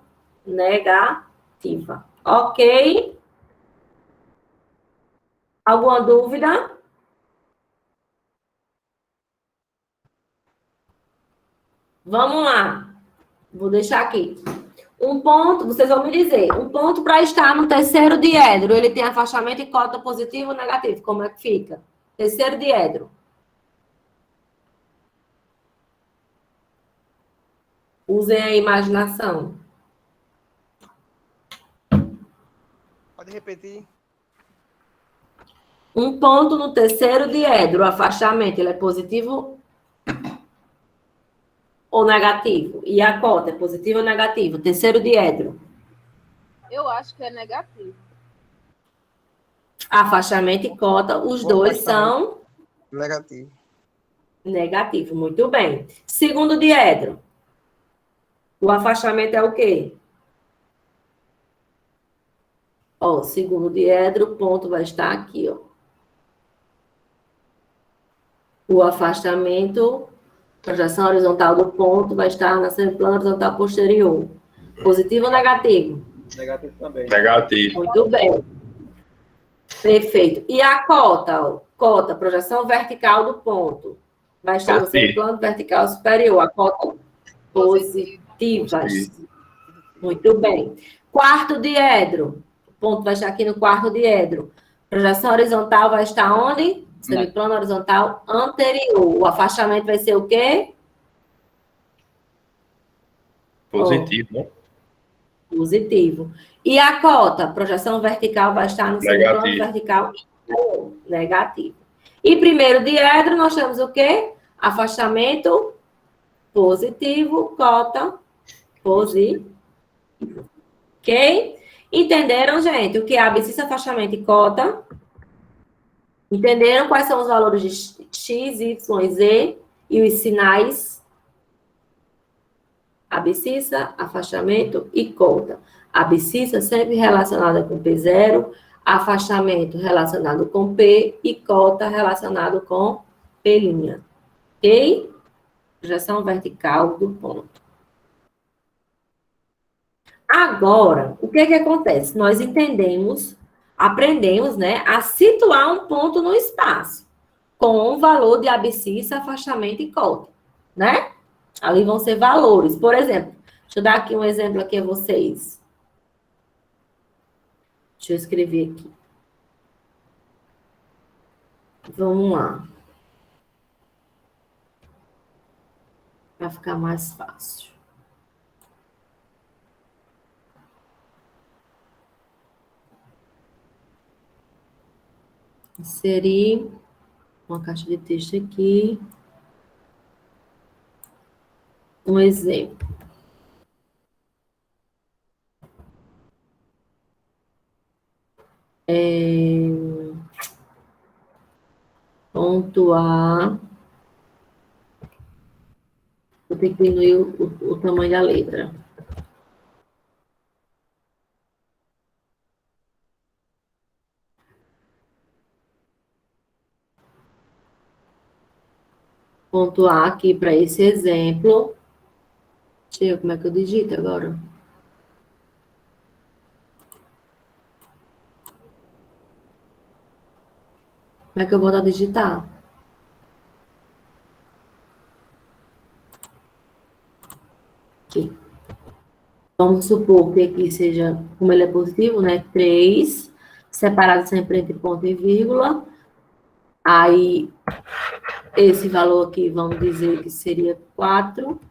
negativa. Ok? Alguma dúvida? Vamos lá. Vou deixar aqui. Um ponto, vocês vão me dizer, um ponto para estar no terceiro diedro, ele tem afastamento e cota positivo ou negativo. Como é que fica? Terceiro diedro. Usem a imaginação. Pode repetir? Um ponto no terceiro diedro, o afastamento, ele é positivo ou negativo? E a cota é positiva ou negativa? Terceiro diedro. Eu acho que é negativo. Afastamento e cota, os dois são Negativo. negativos. Muito bem. Segundo diedro. O afastamento é o quê? Ó, segundo diedro, o ponto vai estar aqui, ó. O afastamento, projeção horizontal do ponto, vai estar na semiplano horizontal posterior. Positivo ou negativo? Negativo também. Negativo. Muito bem. Perfeito. E a cota, ó, cota, projeção vertical do ponto. Vai estar no Positivo. semiplano vertical superior. A cota positivas. Muito bem. Quarto diedro. O ponto vai estar aqui no quarto diedro. Projeção horizontal vai estar onde? Semiplano horizontal anterior. O afastamento vai ser o quê? Positivo, né? Positivo. E a cota? Projeção vertical vai estar no semiplano Negativo. vertical negativo. E primeiro diedro, nós temos o quê? Afastamento positivo, cota positivo. Ok? Entenderam, gente? O que é abscissa, afastamento e cota? Entenderam quais são os valores de x, y, z e os sinais? Abscissa, afastamento e cota. Abscissa sempre relacionada com P0, afastamento relacionado com P e cota relacionado com P'. Ok? Projeção vertical do ponto. Agora, o que acontece? Nós aprendemos, né, a situar um ponto no espaço com um valor de abscissa, afastamento e cota, né? Ali vão ser valores. Por exemplo, deixa eu dar aqui um exemplo aqui a vocês. Deixa eu escrever aqui. Vamos lá. Para ficar mais fácil. Inserir uma caixa de texto aqui. Um exemplo. Ponto A. Vou ter que diminuir o tamanho da letra. Ponto A aqui para esse exemplo. Deixa eu ver como é que eu digito agora. Como é que eu vou digitar? Aqui. Vamos supor que aqui seja, como ele é positivo, né? 3, separado sempre entre ponto e vírgula. Aí, esse valor aqui, vamos dizer que seria 4.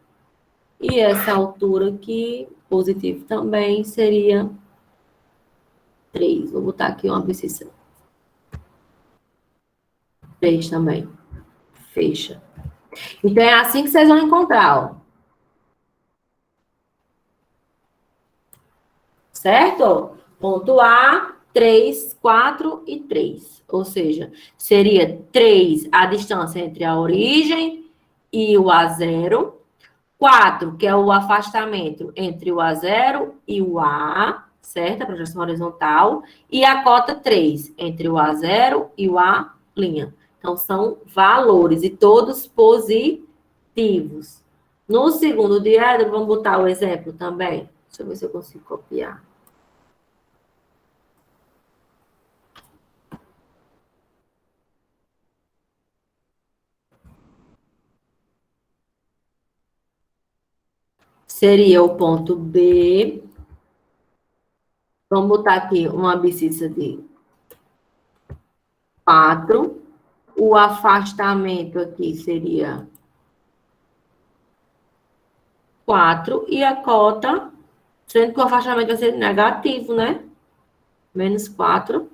E essa altura aqui, positivo também, seria 3. Vou botar aqui uma abscissa. 3 também. Fecha. Então, é assim que vocês vão encontrar, ó. Certo? Ponto A, 3, 4 e 3. Ou seja, seria 3 a distância entre a origem e o A0. 4, que é o afastamento entre o A0 e o A, certo? A projeção horizontal. E a cota 3, entre o A0 e o A'. Então, são valores e todos positivos. No segundo diedro, vamos botar o exemplo também. Deixa eu ver se eu consigo copiar. Seria o ponto B. Vamos botar aqui uma abscissa de 4. O afastamento aqui seria 4. E a cota, sendo que o afastamento vai ser negativo, né? Menos 4.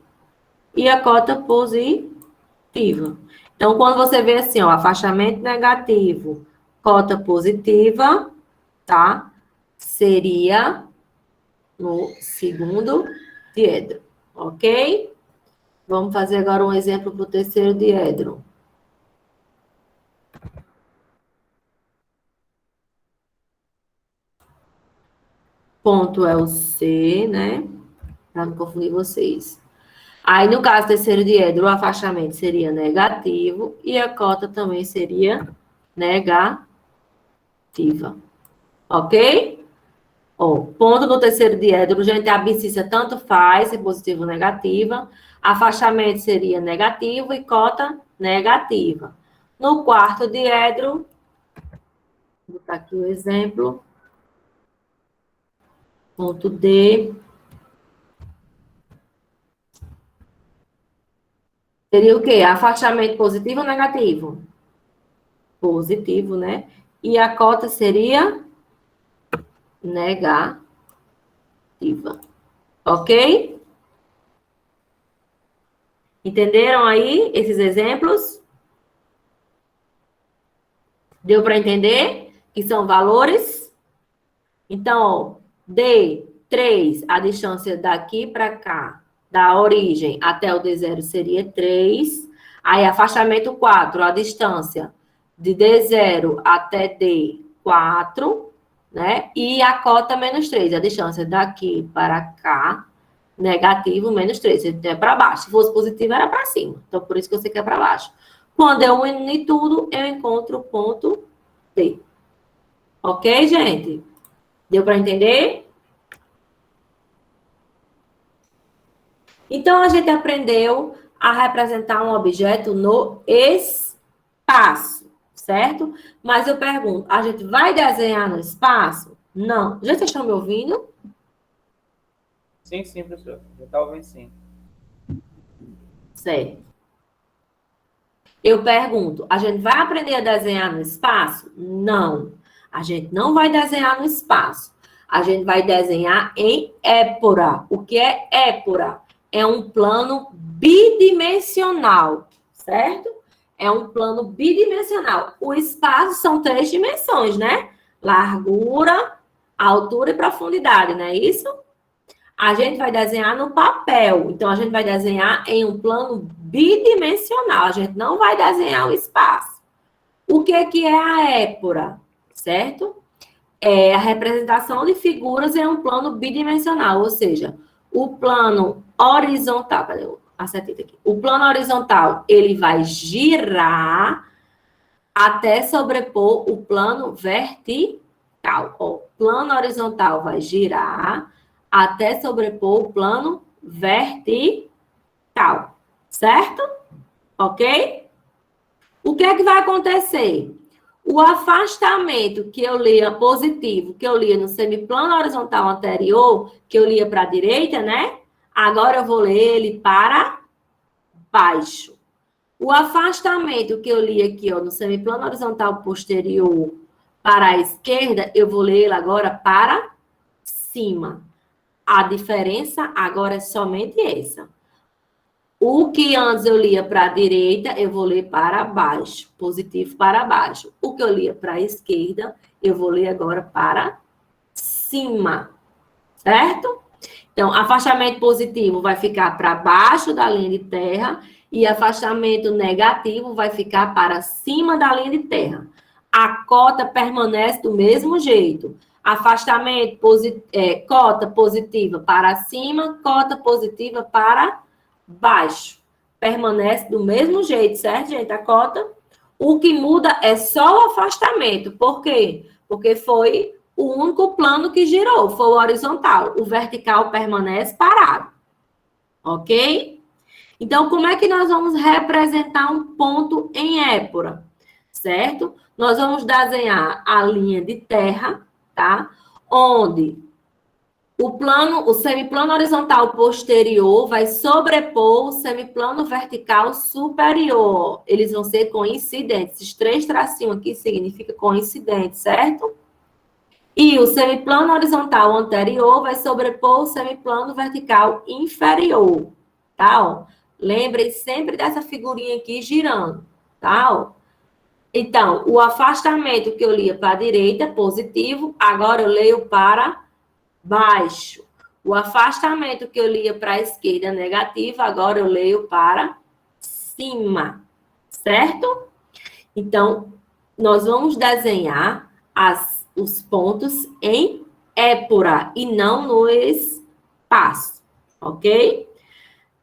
E a cota positiva. Então, quando você vê assim, ó, afastamento negativo, cota positiva, tá? Seria no segundo diedro, ok? Vamos fazer agora um exemplo para o terceiro diedro. Ponto é o C, né? Para não confundir vocês. Aí, no caso do terceiro diedro, o afastamento seria negativo e a cota também seria negativa. Ok? Ó, ponto no terceiro diedro, gente, a abscissa tanto faz, se positiva ou negativa. Afastamento seria negativo e cota negativa. No quarto diedro, vou botar aqui o exemplo. Ponto D. Seria o quê? Afastamento positivo ou negativo? Positivo, né? E a cota seria negativa. Ok? Entenderam aí esses exemplos? Deu para entender? Que são valores? Então, ó, D3, a distância daqui para cá, da origem até o D0 seria 3. Aí, afastamento 4, a distância de D0 até D4, né? E a cota menos 3, a distância daqui para cá, negativo, menos 3. É para baixo. Se fosse positivo, era para cima. Então, por isso que eu sei que é para baixo. Quando eu unir tudo, eu encontro o ponto D. Ok, gente? Deu para entender? Então, a gente aprendeu a representar um objeto no espaço, certo? Mas eu pergunto, a gente vai desenhar no espaço? Não. Já vocês estão me ouvindo? Sim, professor. Já está ouvindo sim. Certo. Eu pergunto, a gente vai aprender a desenhar no espaço? Não. A gente não vai desenhar no espaço. A gente vai desenhar em épora. O que é épora? É um plano bidimensional, certo? É um plano bidimensional. O espaço são 3 dimensões, né? Largura, altura e profundidade, não é isso? A gente vai desenhar no papel. Então, a gente vai desenhar em um plano bidimensional. A gente não vai desenhar o espaço. O que é a épora? Certo? É a representação de figuras em um plano bidimensional. Ou seja, o plano horizontal... Cadê a setinha aqui? O plano horizontal, ele vai girar até sobrepor o plano vertical. O plano horizontal vai girar até sobrepor o plano vertical, certo? Ok? O que é que vai acontecer? O afastamento que eu lia positivo, que eu lia no semiplano horizontal anterior, que eu lia para a direita, né? Agora eu vou ler ele para baixo. O afastamento que eu li aqui, ó, no semiplano horizontal posterior para a esquerda, eu vou ler ele agora para cima. A diferença agora é somente essa. O que antes eu lia para a direita, eu vou ler para baixo. Positivo para baixo. O que eu lia para a esquerda, eu vou ler agora para cima. Certo? Então, afastamento positivo vai ficar para baixo da linha de terra e afastamento negativo vai ficar para cima da linha de terra. A cota permanece do mesmo jeito. Afastamento, cota positiva para cima, cota positiva para baixo. Permanece do mesmo jeito, certo, gente? A cota. O que muda é só o afastamento. Por quê? Porque foi o único plano que girou, foi o horizontal. O vertical permanece parado. Ok? Então, como é que nós vamos representar um ponto em épora? Certo? Nós vamos desenhar a linha de terra, tá? Onde o semiplano horizontal posterior vai sobrepor o semiplano vertical superior. Eles vão ser coincidentes. Esses 3 tracinhos aqui significam coincidente, certo? E o semiplano horizontal anterior vai sobrepor o semiplano vertical inferior, tá? Ó, lembrem sempre dessa figurinha aqui girando, tá? Ó. Então, o afastamento que eu lia para a direita, positivo, agora eu leio para baixo. O afastamento que eu lia para a esquerda, negativo, agora eu leio para cima, certo? Então, nós vamos desenhar os pontos em épora e não no espaço, ok?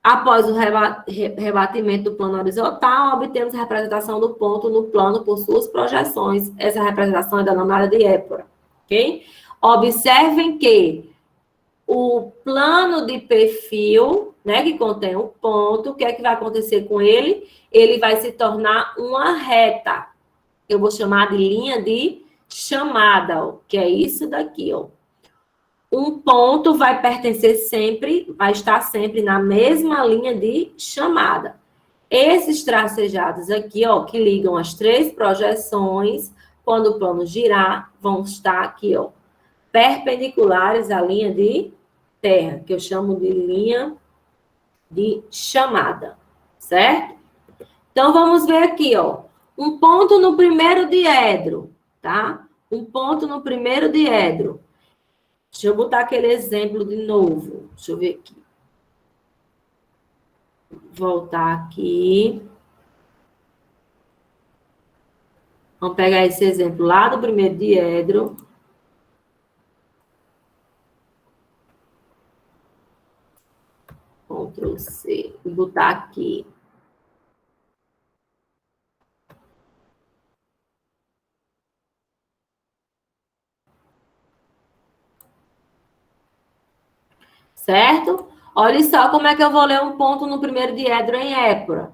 Após o rebatimento do plano horizontal, obtemos a representação do ponto no plano por suas projeções. Essa representação é denominada de épora, ok? Observem que o plano de perfil, né, que contém um ponto, o que é que vai acontecer com ele? Ele vai se tornar uma reta. Eu vou chamar de linha de chamada, ó, que é isso daqui, ó. Um ponto vai pertencer sempre, vai estar sempre na mesma linha de chamada. Esses tracejados aqui, ó, que ligam as três projeções, quando o plano girar, vão estar aqui, ó, perpendiculares à linha de terra, que eu chamo de linha de chamada, certo? Então, vamos ver aqui, ó, um ponto no primeiro diedro, tá? Um ponto no primeiro diedro. Deixa eu botar aquele exemplo de novo. Deixa eu ver aqui. Voltar aqui. Vamos pegar esse exemplo lá do primeiro diedro. Ctrl C. E botar aqui. Certo? Olha só como é que eu vou ler um ponto no primeiro diedro em épora.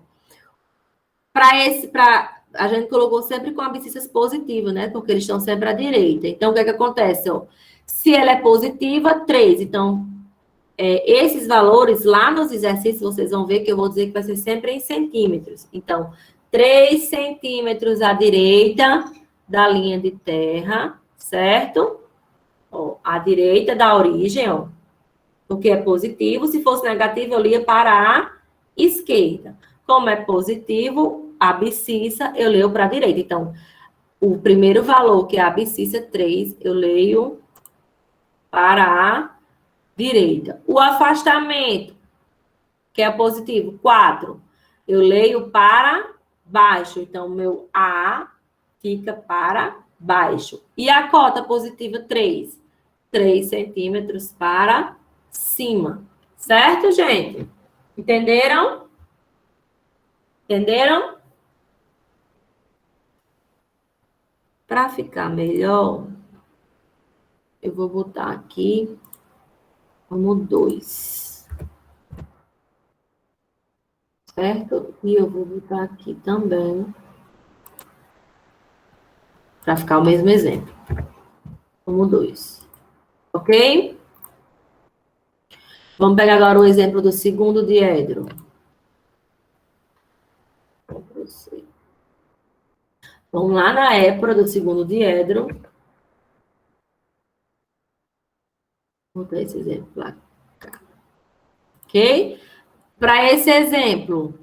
A gente colocou sempre com abscissas positivas, né? Porque eles estão sempre à direita. Então, o que é que acontece? Ó? Se ela é positiva, 3. Então, esses valores lá nos exercícios, vocês vão ver que eu vou dizer que vai ser sempre em centímetros. Então, 3 centímetros à direita da linha de terra, certo? Ó, à direita da origem, ó. Porque é positivo. Se fosse negativo, eu lia para a esquerda. Como é positivo, a abscissa, eu leio para a direita. Então, o primeiro valor, que é a abscissa 3, eu leio para a direita. O afastamento, que é positivo, 4, eu leio para baixo. Então, meu A fica para baixo. E a cota positiva 3? 3 centímetros para cima. Certo, gente? Entenderam? Entenderam? Para ficar melhor, eu vou botar aqui como 2. Certo? E eu vou botar aqui também, para ficar o mesmo exemplo. Como 2. Ok? Vamos pegar agora o exemplo do segundo diedro. Vamos lá na épora do segundo diedro. Vou botar esse exemplo lá. Ok? Para esse exemplo,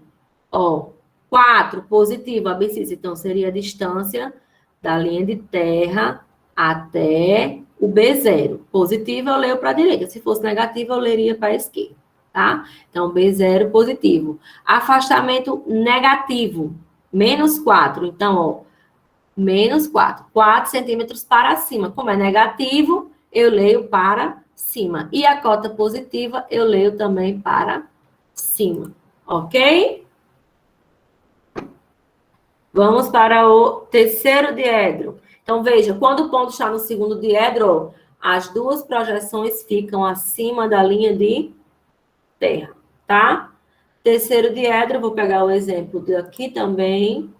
ó, 4, positivo, abscissa. Então, seria a distância da linha de terra até o B0. Positivo, eu leio para a direita. Se fosse negativo, eu leria para a esquerda, tá? Então, B0 positivo. Afastamento negativo, menos 4. Então, ó, menos 4. 4 centímetros para cima. Como é negativo, eu leio para cima. E a cota positiva, eu leio também para cima. Ok? Vamos para o terceiro diedro. Então, veja, quando o ponto está no segundo diedro, as duas projeções ficam acima da linha de terra, tá? Terceiro diedro, vou pegar o exemplo daqui também.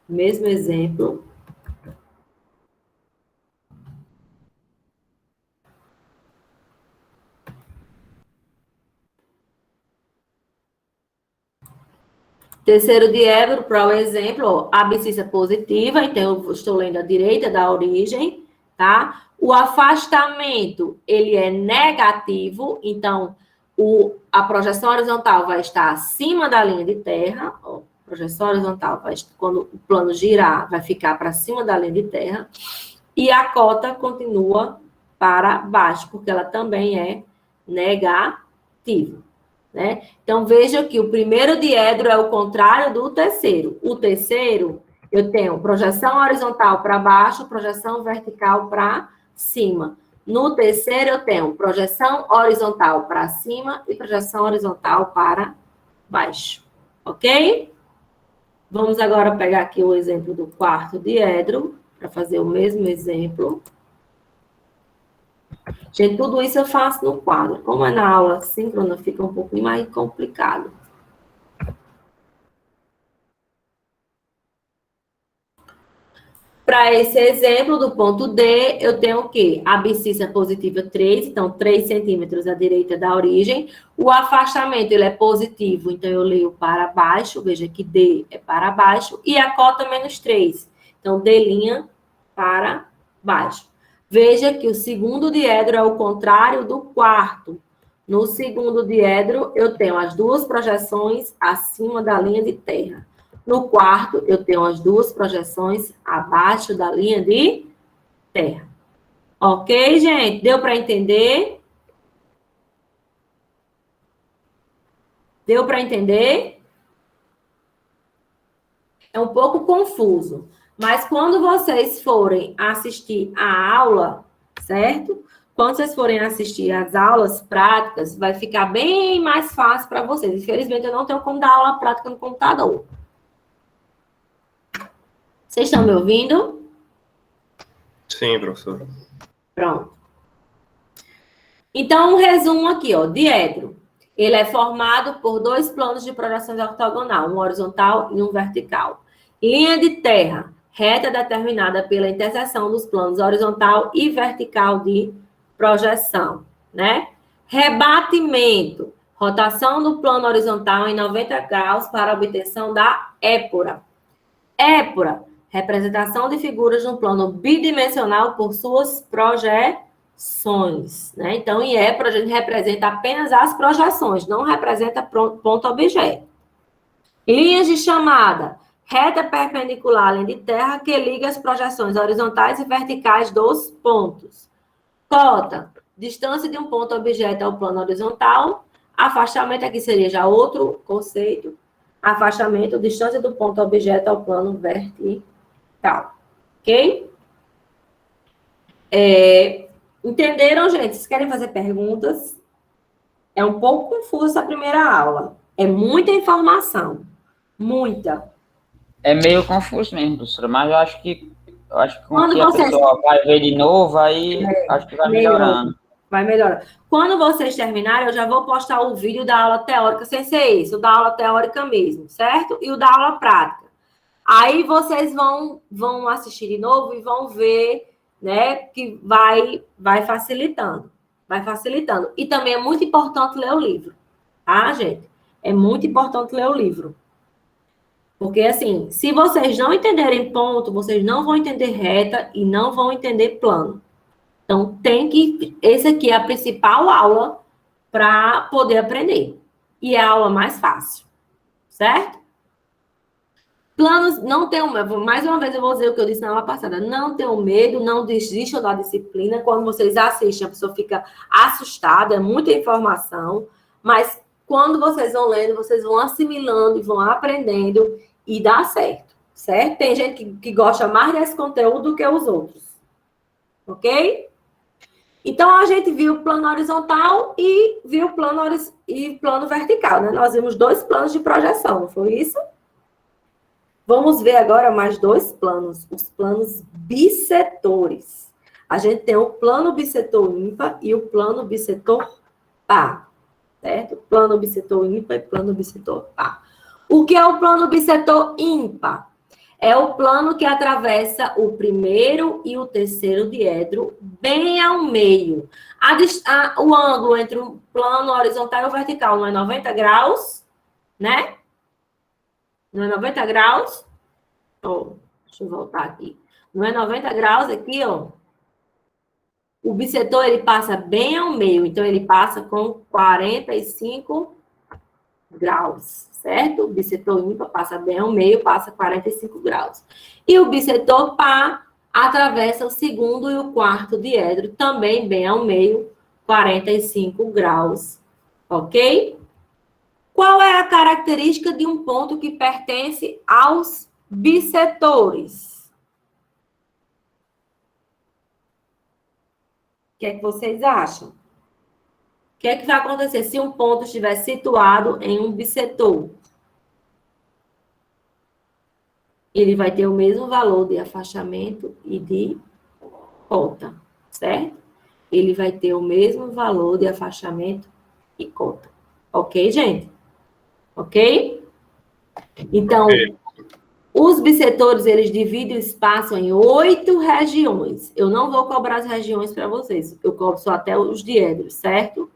Mesmo exemplo. Terceiro diedro, para o exemplo, ó, abscissa positiva, então eu estou lendo a direita da origem, tá? O afastamento, ele é negativo, então a projeção horizontal vai estar acima da linha de terra, ó, projeção horizontal, quando o plano girar, vai ficar para cima da linha de terra, e a cota continua para baixo, porque ela também é negativa. Né? Então, veja que o primeiro diedro é o contrário do terceiro. O terceiro, eu tenho projeção horizontal para baixo, projeção vertical para cima. No terceiro, eu tenho projeção horizontal para cima e projeção horizontal para baixo. Ok? Vamos agora pegar aqui o exemplo do quarto diedro, para fazer o mesmo exemplo. Gente, tudo isso eu faço no quadro. Como é na aula síncrona, fica um pouquinho mais complicado. Para esse exemplo do ponto D, eu tenho o quê? A abscissa positiva 3, então 3 centímetros à direita da origem. O afastamento, ele é positivo, então eu leio para baixo, veja que D é para baixo, e a cota menos 3. Então, D' para baixo. Veja que o segundo diedro é o contrário do quarto. No segundo diedro, eu tenho as duas projeções acima da linha de terra. No quarto, eu tenho as duas projeções abaixo da linha de terra. Ok, gente? Deu para entender? Deu para entender? É um pouco confuso, mas quando vocês forem assistir a aula, certo? Quando vocês forem assistir as aulas práticas, vai ficar bem mais fácil para vocês. Infelizmente, eu não tenho como dar aula prática no computador. Vocês estão me ouvindo? Sim, professor. Pronto. Então, um resumo aqui, ó. Diedro. Ele é formado por dois planos de projeções ortogonal, um horizontal e um vertical. Linha de terra, reta determinada pela interseção dos planos horizontal e vertical de projeção, né? Rebatimento, rotação do plano horizontal em 90 graus para a obtenção da épora. Épora, representação de figuras no plano bidimensional por suas projeções, né? Então, em épora, a gente representa apenas as projeções, não representa ponto-objeto. Linhas de chamada, reta perpendicular à linha de terra que liga as projeções horizontais e verticais dos pontos. Cota, distância de um ponto-objeto ao plano horizontal. Afastamento, aqui seria já outro conceito. Afastamento, distância do ponto-objeto ao plano vertical. Ok? Entenderam, gente? Vocês querem fazer perguntas? É um pouco confuso essa primeira aula. É muita informação. Muita. É meio confuso mesmo, professora, mas eu acho que Quando a vocês... pessoa vai ver de novo, aí acho que vai melhorando. Vai melhorar. Quando vocês terminarem, eu já vou postar o vídeo da aula teórica, sem ser esse, o da aula teórica mesmo, certo? E o da aula prática. Aí vocês vão assistir de novo e vão ver, né, que vai facilitando. Vai facilitando. E também é muito importante ler o livro, tá, gente? É muito importante ler o livro. Porque, assim, se vocês não entenderem ponto, vocês não vão entender reta e não vão entender plano. Então, esse aqui é a principal aula para poder aprender. E é a aula mais fácil, certo? Planos, não tenham medo. Mais uma vez eu vou dizer o que eu disse na aula passada. Não tenham medo, não desistam da disciplina. Quando vocês assistem, a pessoa fica assustada, é muita informação. Mas quando vocês vão lendo, vocês vão assimilando e vão aprendendo e dá certo, certo? Tem gente que gosta mais desse conteúdo do que os outros. Ok? Então, a gente viu o plano horizontal e viu o plano vertical, né? Nós vimos dois planos de projeção, não foi isso? Vamos ver agora mais dois planos, os planos bissetores. A gente tem o plano bissetor ímpar e o plano bissetor par, certo? Plano bissetor ímpar e plano bissetor par. O que é o plano bissetor ímpar? É o plano que atravessa o primeiro e o terceiro diedro bem ao meio. O ângulo entre o plano horizontal e o vertical não é 90 graus, né? Não é 90 graus? Oh, deixa eu voltar aqui. Não é 90 graus aqui, ó. O bissetor, ele passa bem ao meio. Então, ele passa com 45 graus. Certo? O bissetor ímpar passa bem ao meio, passa 45 graus. E o bissetor par atravessa o segundo e o quarto diedro, também bem ao meio, 45 graus. Ok? Qual é a característica de um ponto que pertence aos bissetores? O que é que vocês acham? O que é que vai acontecer se um ponto estiver situado em um bissetor? Ele vai ter o mesmo valor de afastamento e de cota, certo? Ele vai ter o mesmo valor de afastamento e cota. Ok, gente? Ok? Então, Os bissetores, eles dividem o espaço em 8 regiões. Eu não vou cobrar as regiões para vocês, eu cobro só até os diedros, certo?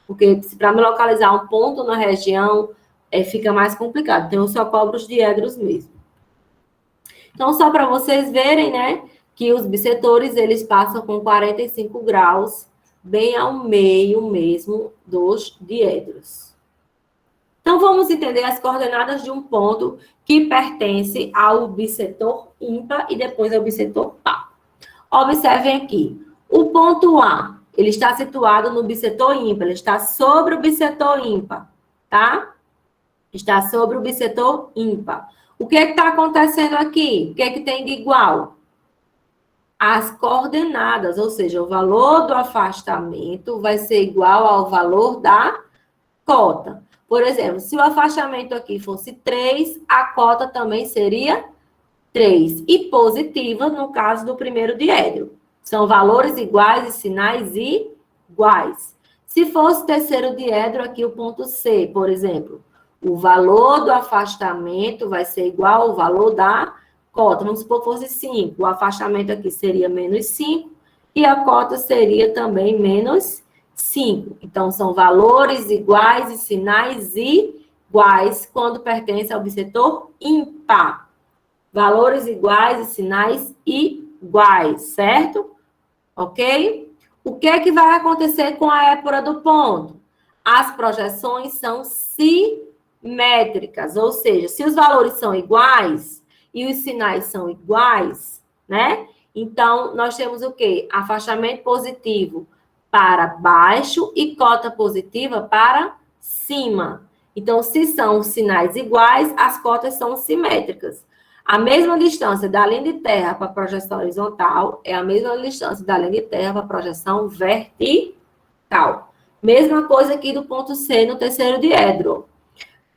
Porque para me localizar um ponto na região, fica mais complicado. Então, eu só cobro os diedros mesmo. Então, só para vocês verem, né, que os bissetores, eles passam com 45 graus, bem ao meio mesmo dos diedros. Então, vamos entender as coordenadas de um ponto que pertence ao bissetor ímpar e depois ao bissetor par. Observem aqui. O ponto A, ele está situado no bissetor ímpar, ele está sobre o bissetor ímpar, tá? Está sobre o bissetor ímpar. O que está acontecendo aqui? O que é que tem de igual? As coordenadas, ou seja, o valor do afastamento vai ser igual ao valor da cota. Por exemplo, se o afastamento aqui fosse 3, a cota também seria 3. E positiva no caso do primeiro diedro. São valores iguais e sinais iguais. Se fosse terceiro diedro, aqui o ponto C, por exemplo, o valor do afastamento vai ser igual ao valor da cota. Vamos supor que fosse 5. O afastamento aqui seria menos 5 e a cota seria também menos 5. Então, são valores iguais e sinais iguais quando pertence ao bissetor ímpar. Valores iguais e sinais iguais, certo? Ok? O que é que vai acontecer com a épora do ponto? As projeções são simétricas, ou seja, se os valores são iguais e os sinais são iguais, né? Então, nós temos o quê? Afastamento positivo para baixo e cota positiva para cima. Então, se são sinais iguais, as cotas são simétricas. A mesma distância da linha de terra para a projeção horizontal é a mesma distância da linha de terra para a projeção vertical. Mesma coisa aqui do ponto C no terceiro diedro.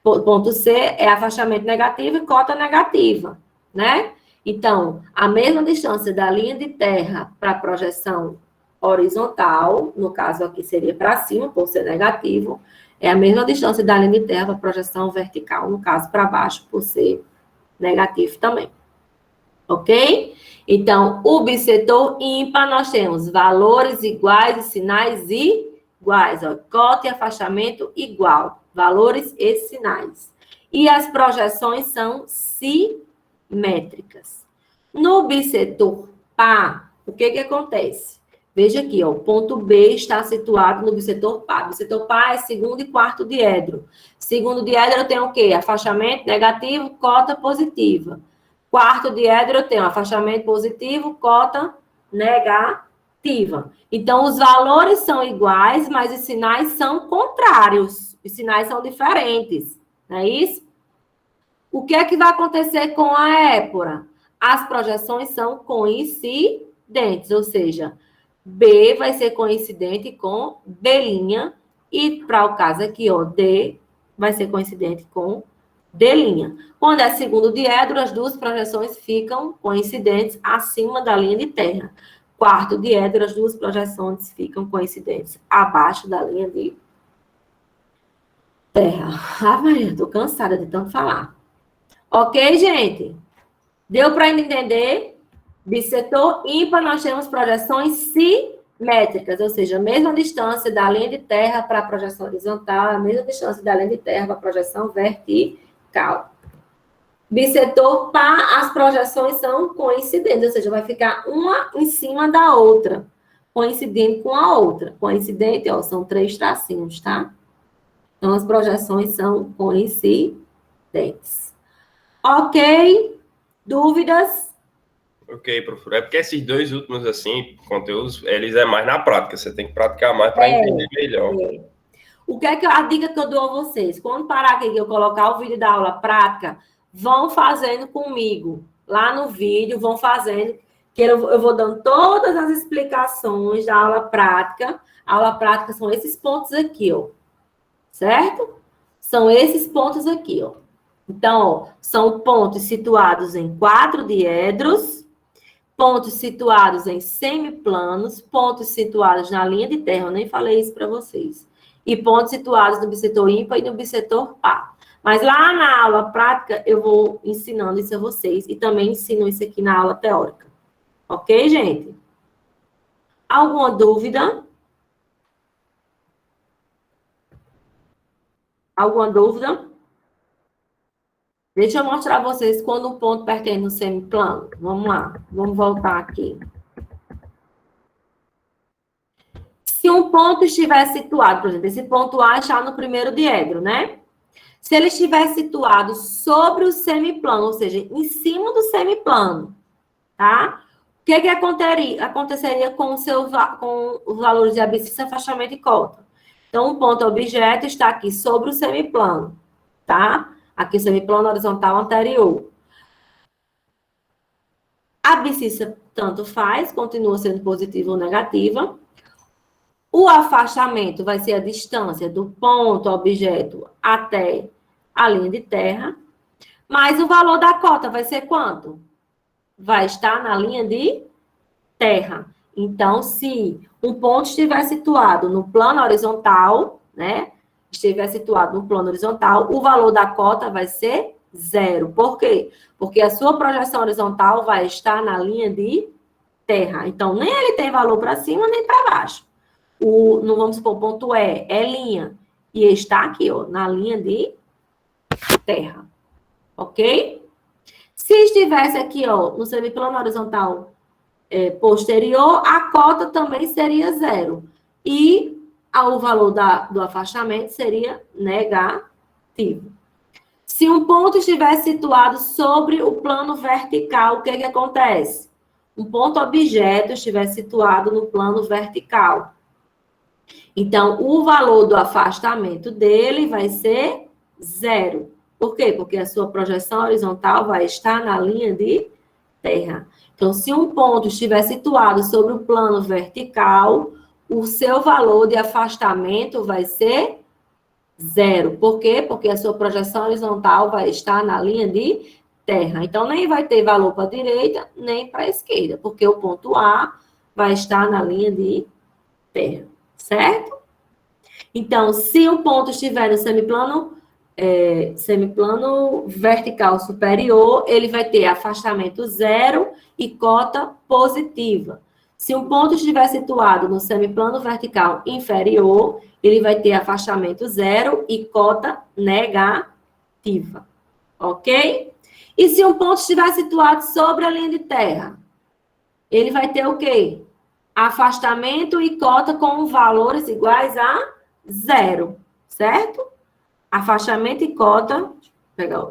Ponto C é afastamento negativo e cota negativa, né? Então, a mesma distância da linha de terra para a projeção horizontal, no caso aqui seria para cima, por ser negativo, é a mesma distância da linha de terra para a projeção vertical, no caso para baixo, por ser negativo também. Ok? Então, o bissetor ímpar, nós temos valores iguais e sinais iguais. Ó, cota e afastamento igual. Valores e sinais. E as projeções são simétricas. No bissetor par, o que acontece? Veja aqui, ó, o ponto B está situado no bissetor par. Bissetor par é segundo e quarto diedro. Segundo diedro tem o quê? Afastamento negativo, cota positiva. Quarto diedro tem afastamento positivo, cota negativa. Então, os valores são iguais, mas os sinais são contrários. Os sinais são diferentes. Não é isso? O que é que vai acontecer com a épora? As projeções são coincidentes, ou seja, B vai ser coincidente com B', e para o caso aqui, ó, D vai ser coincidente com D'. Quando é segundo diedro, as duas projeções ficam coincidentes acima da linha de terra. Quarto diedro, as duas projeções ficam coincidentes abaixo da linha de terra. Ah, Maria, estou cansada de tanto falar. Ok, gente? Deu para entender? Bissetor ímpar, nós temos projeções simétricas, ou seja, a mesma distância da linha de terra para a projeção horizontal, a mesma distância da linha de terra para a projeção vertical. Bissetor par, as projeções são coincidentes, ou seja, vai ficar uma em cima da outra, coincidente com a outra. Coincidente, ó, são 3 tracinhos, tá? Então, as projeções são coincidentes. Ok? Dúvidas? Ok, professor. É porque esses dois últimos, assim, conteúdos, eles é mais na prática. Você tem que praticar mais para entender melhor. O que é que a dica que eu dou a vocês? Quando parar aqui, eu colocar o vídeo da aula prática, vão fazendo comigo. Lá no vídeo, vão fazendo, que eu vou dando todas as explicações da aula prática. A aula prática são esses pontos aqui, ó. Certo? São esses pontos aqui, ó. Então, ó, são pontos situados em 4 diedros, pontos situados em semiplanos, pontos situados na linha de terra, eu nem falei isso para vocês, e pontos situados no bissetor ímpar e no bissetor par. Mas lá na aula prática, eu vou ensinando isso a vocês e também ensino isso aqui na aula teórica. Ok, gente? Alguma dúvida? Alguma dúvida? Deixa eu mostrar a vocês quando um ponto pertence no semiplano. Vamos lá, vamos voltar aqui. Se um ponto estiver situado, por exemplo, esse ponto A está no primeiro diedro, né? Se ele estiver situado sobre o semiplano, ou seja, em cima do semiplano, tá? O que aconteceria com os valores de abscissa, afastamento e cota? Então, um ponto objeto está aqui sobre o semiplano, tá? Aqui o semiplano horizontal anterior. A abscissa tanto faz, continua sendo positiva ou negativa. O afastamento vai ser a distância do ponto objeto até a linha de terra. Mas o valor da cota vai ser quanto? Vai estar na linha de terra. Então, se um ponto estiver situado no plano horizontal, né? Estiver situado no plano horizontal, o valor da cota vai ser 0. Por quê? Porque a sua projeção horizontal vai estar na linha de terra. Então, nem ele tem valor para cima, nem para baixo. Não vamos supor, o ponto E é linha. E está aqui, ó, na linha de terra. Ok? Se estivesse aqui, ó, no semiplano horizontal posterior, a cota também seria 0. E o valor do afastamento seria negativo. Se um ponto estiver situado sobre o plano vertical, o que acontece? Um ponto objeto estiver situado no plano vertical. Então, o valor do afastamento dele vai ser 0. Por quê? Porque a sua projeção horizontal vai estar na linha de terra. Então, se um ponto estiver situado sobre o plano vertical, o seu valor de afastamento vai ser 0. Por quê? Porque a sua projeção horizontal vai estar na linha de terra. Então, nem vai ter valor para a direita, nem para a esquerda, porque o ponto A vai estar na linha de terra. Certo? Então, se o ponto estiver no semiplano vertical superior, ele vai ter afastamento 0 e cota positiva. Se um ponto estiver situado no semiplano vertical inferior, ele vai ter afastamento 0 e cota negativa. Ok? E se um ponto estiver situado sobre a linha de terra, ele vai ter o quê? Afastamento e cota com valores iguais a 0, certo? Afastamento e cota, deixa eu pegar,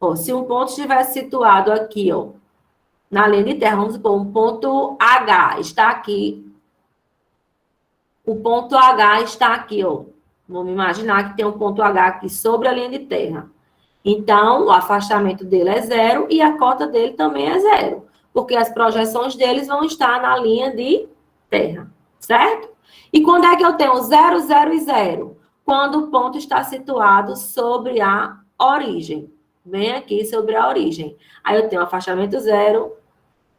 ó, se um ponto estiver situado aqui, ó, na linha de terra, vamos supor, um ponto H está aqui. O ponto H está aqui, ó. Vamos imaginar que tem um ponto H aqui sobre a linha de terra. Então, o afastamento dele é 0 e a cota dele também é 0. Porque as projeções deles vão estar na linha de terra, certo? E quando é que eu tenho 0, 0 e 0? Quando o ponto está situado sobre a origem. Bem aqui sobre a origem. Aí eu tenho afastamento 0,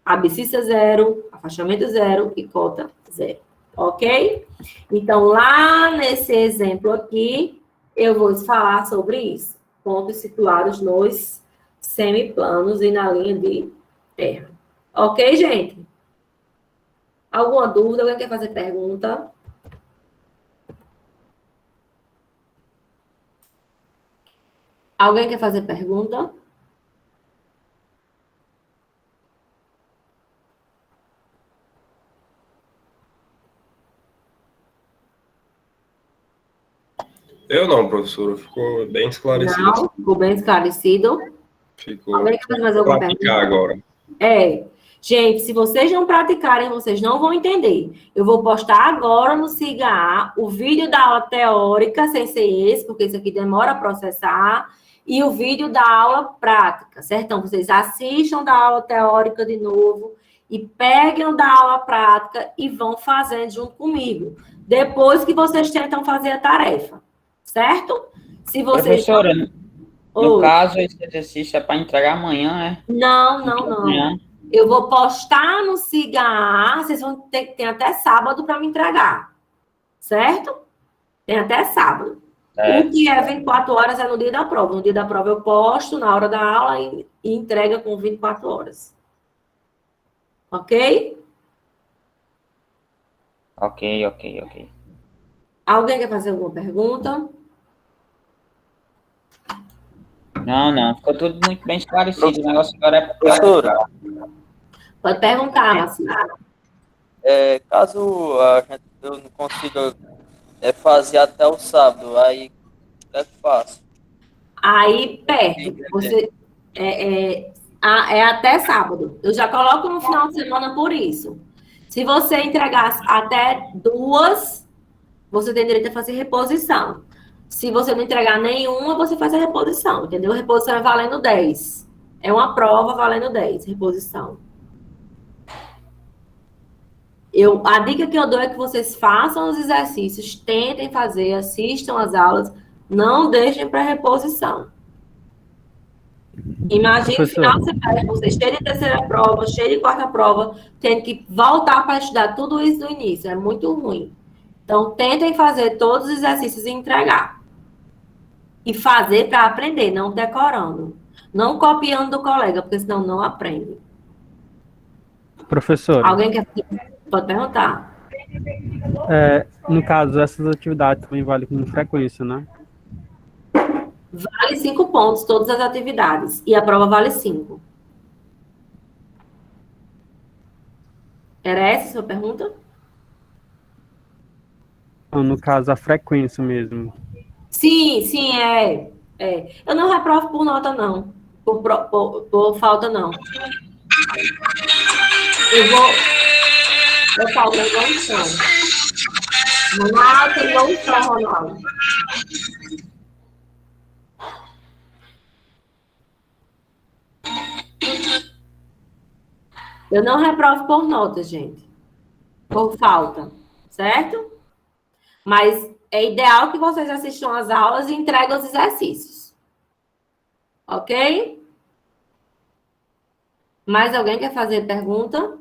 abscissa 0, afastamento 0 e cota 0. Ok? Então, lá nesse exemplo aqui, eu vou falar sobre isso. Pontos situados nos semiplanos e na linha de terra. Ok, gente? Alguma dúvida? Alguém quer fazer pergunta? Alguém quer fazer pergunta? Eu não, professora. Ficou bem esclarecido. Não, ficou bem esclarecido. Ficou. Alguém quer fazer mais alguma pergunta? Praticar agora. Gente, se vocês não praticarem, vocês não vão entender. Eu vou postar agora no Siga A o vídeo da aula teórica, sem ser esse, porque isso aqui demora a processar, e o vídeo da aula prática, certo? Então, vocês assistam da aula teórica de novo e peguem o da aula prática e vão fazendo junto comigo. Depois que vocês tentam fazer a tarefa, certo? Se vocês... Professora, no Oi. caso, esse exercício é para entregar amanhã, é? Não. Amanhã. Eu vou postar no Siga A, vocês vão ter até sábado para me entregar, certo? Tem até sábado. É. O que é 24 horas é no dia da prova. No dia da prova eu posto na hora da aula e entrega com 24 horas. Ok? Ok. Alguém quer fazer alguma pergunta? Não, ficou tudo muito bem esclarecido. O negócio agora é Professora, Pode perguntar, Marcinho. caso eu não consiga fazer até o sábado, aí o que é que faço? Aí, perto. Você, é até sábado. Eu já coloco no final de semana por isso. Se você entregar até 2, você tem direito a fazer reposição. Se você não entregar nenhuma, você faz a reposição, entendeu? A reposição é valendo 10. É uma prova valendo 10, reposição. A dica que eu dou é que vocês façam os exercícios, tentem fazer, assistam às aulas, não deixem para reposição. Imagine o final de semana, vocês cheio de terceira prova, cheio de quarta prova, tendo que voltar para estudar tudo isso do início. É muito ruim. Então, tentem fazer todos os exercícios e entregar. E fazer para aprender, não decorando. Não copiando do colega, porque senão não aprende. Professora, Alguém quer... Pode perguntar. no caso, essas atividades também valem com frequência, né? Vale 5 pontos, todas as atividades. E a prova vale 5. Era essa a sua pergunta? Então, no caso, a frequência mesmo. Sim, é. Eu não reprovo por nota, não. Por falta, não. Eu falo, eu não sou. Ronaldo, eu não sou, Ronaldo. Eu não reprovo por nota, gente. Por falta. Certo? Mas é ideal que vocês assistam às aulas e entreguem os exercícios. Ok? Mais alguém quer fazer pergunta?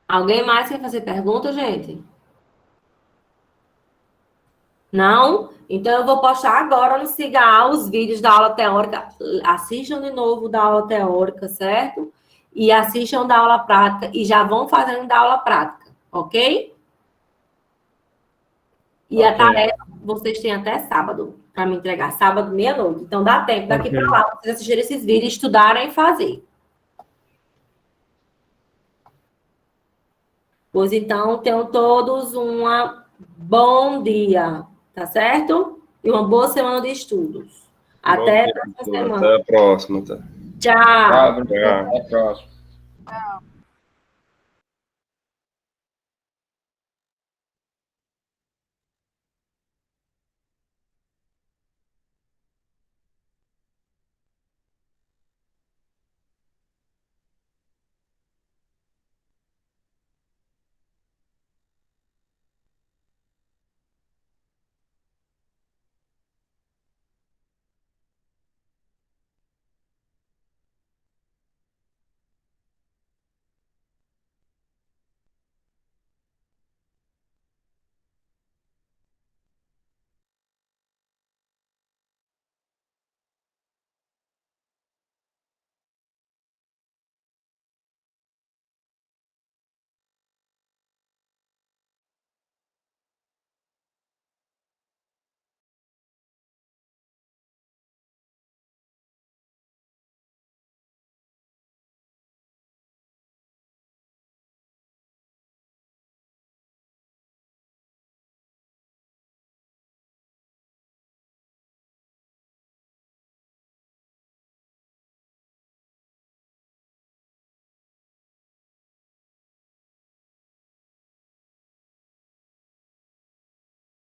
Alguém mais quer fazer pergunta, gente? Não? Então, eu vou postar agora no Siga os vídeos da aula teórica. Assistam de novo da aula teórica, certo? E assistam da aula prática. E já vão fazendo da aula prática, ok? E a tarefa, vocês têm até sábado para me entregar. Sábado, meia-noite. Então, dá tempo daqui para lá, vocês assistirem esses vídeos, estudarem e fazer. Pois então, tenham todos um bom dia, tá certo? E uma boa semana de estudos. Até a próxima semana. Até a próxima. Tá? Tchau. Até a próxima. Tchau.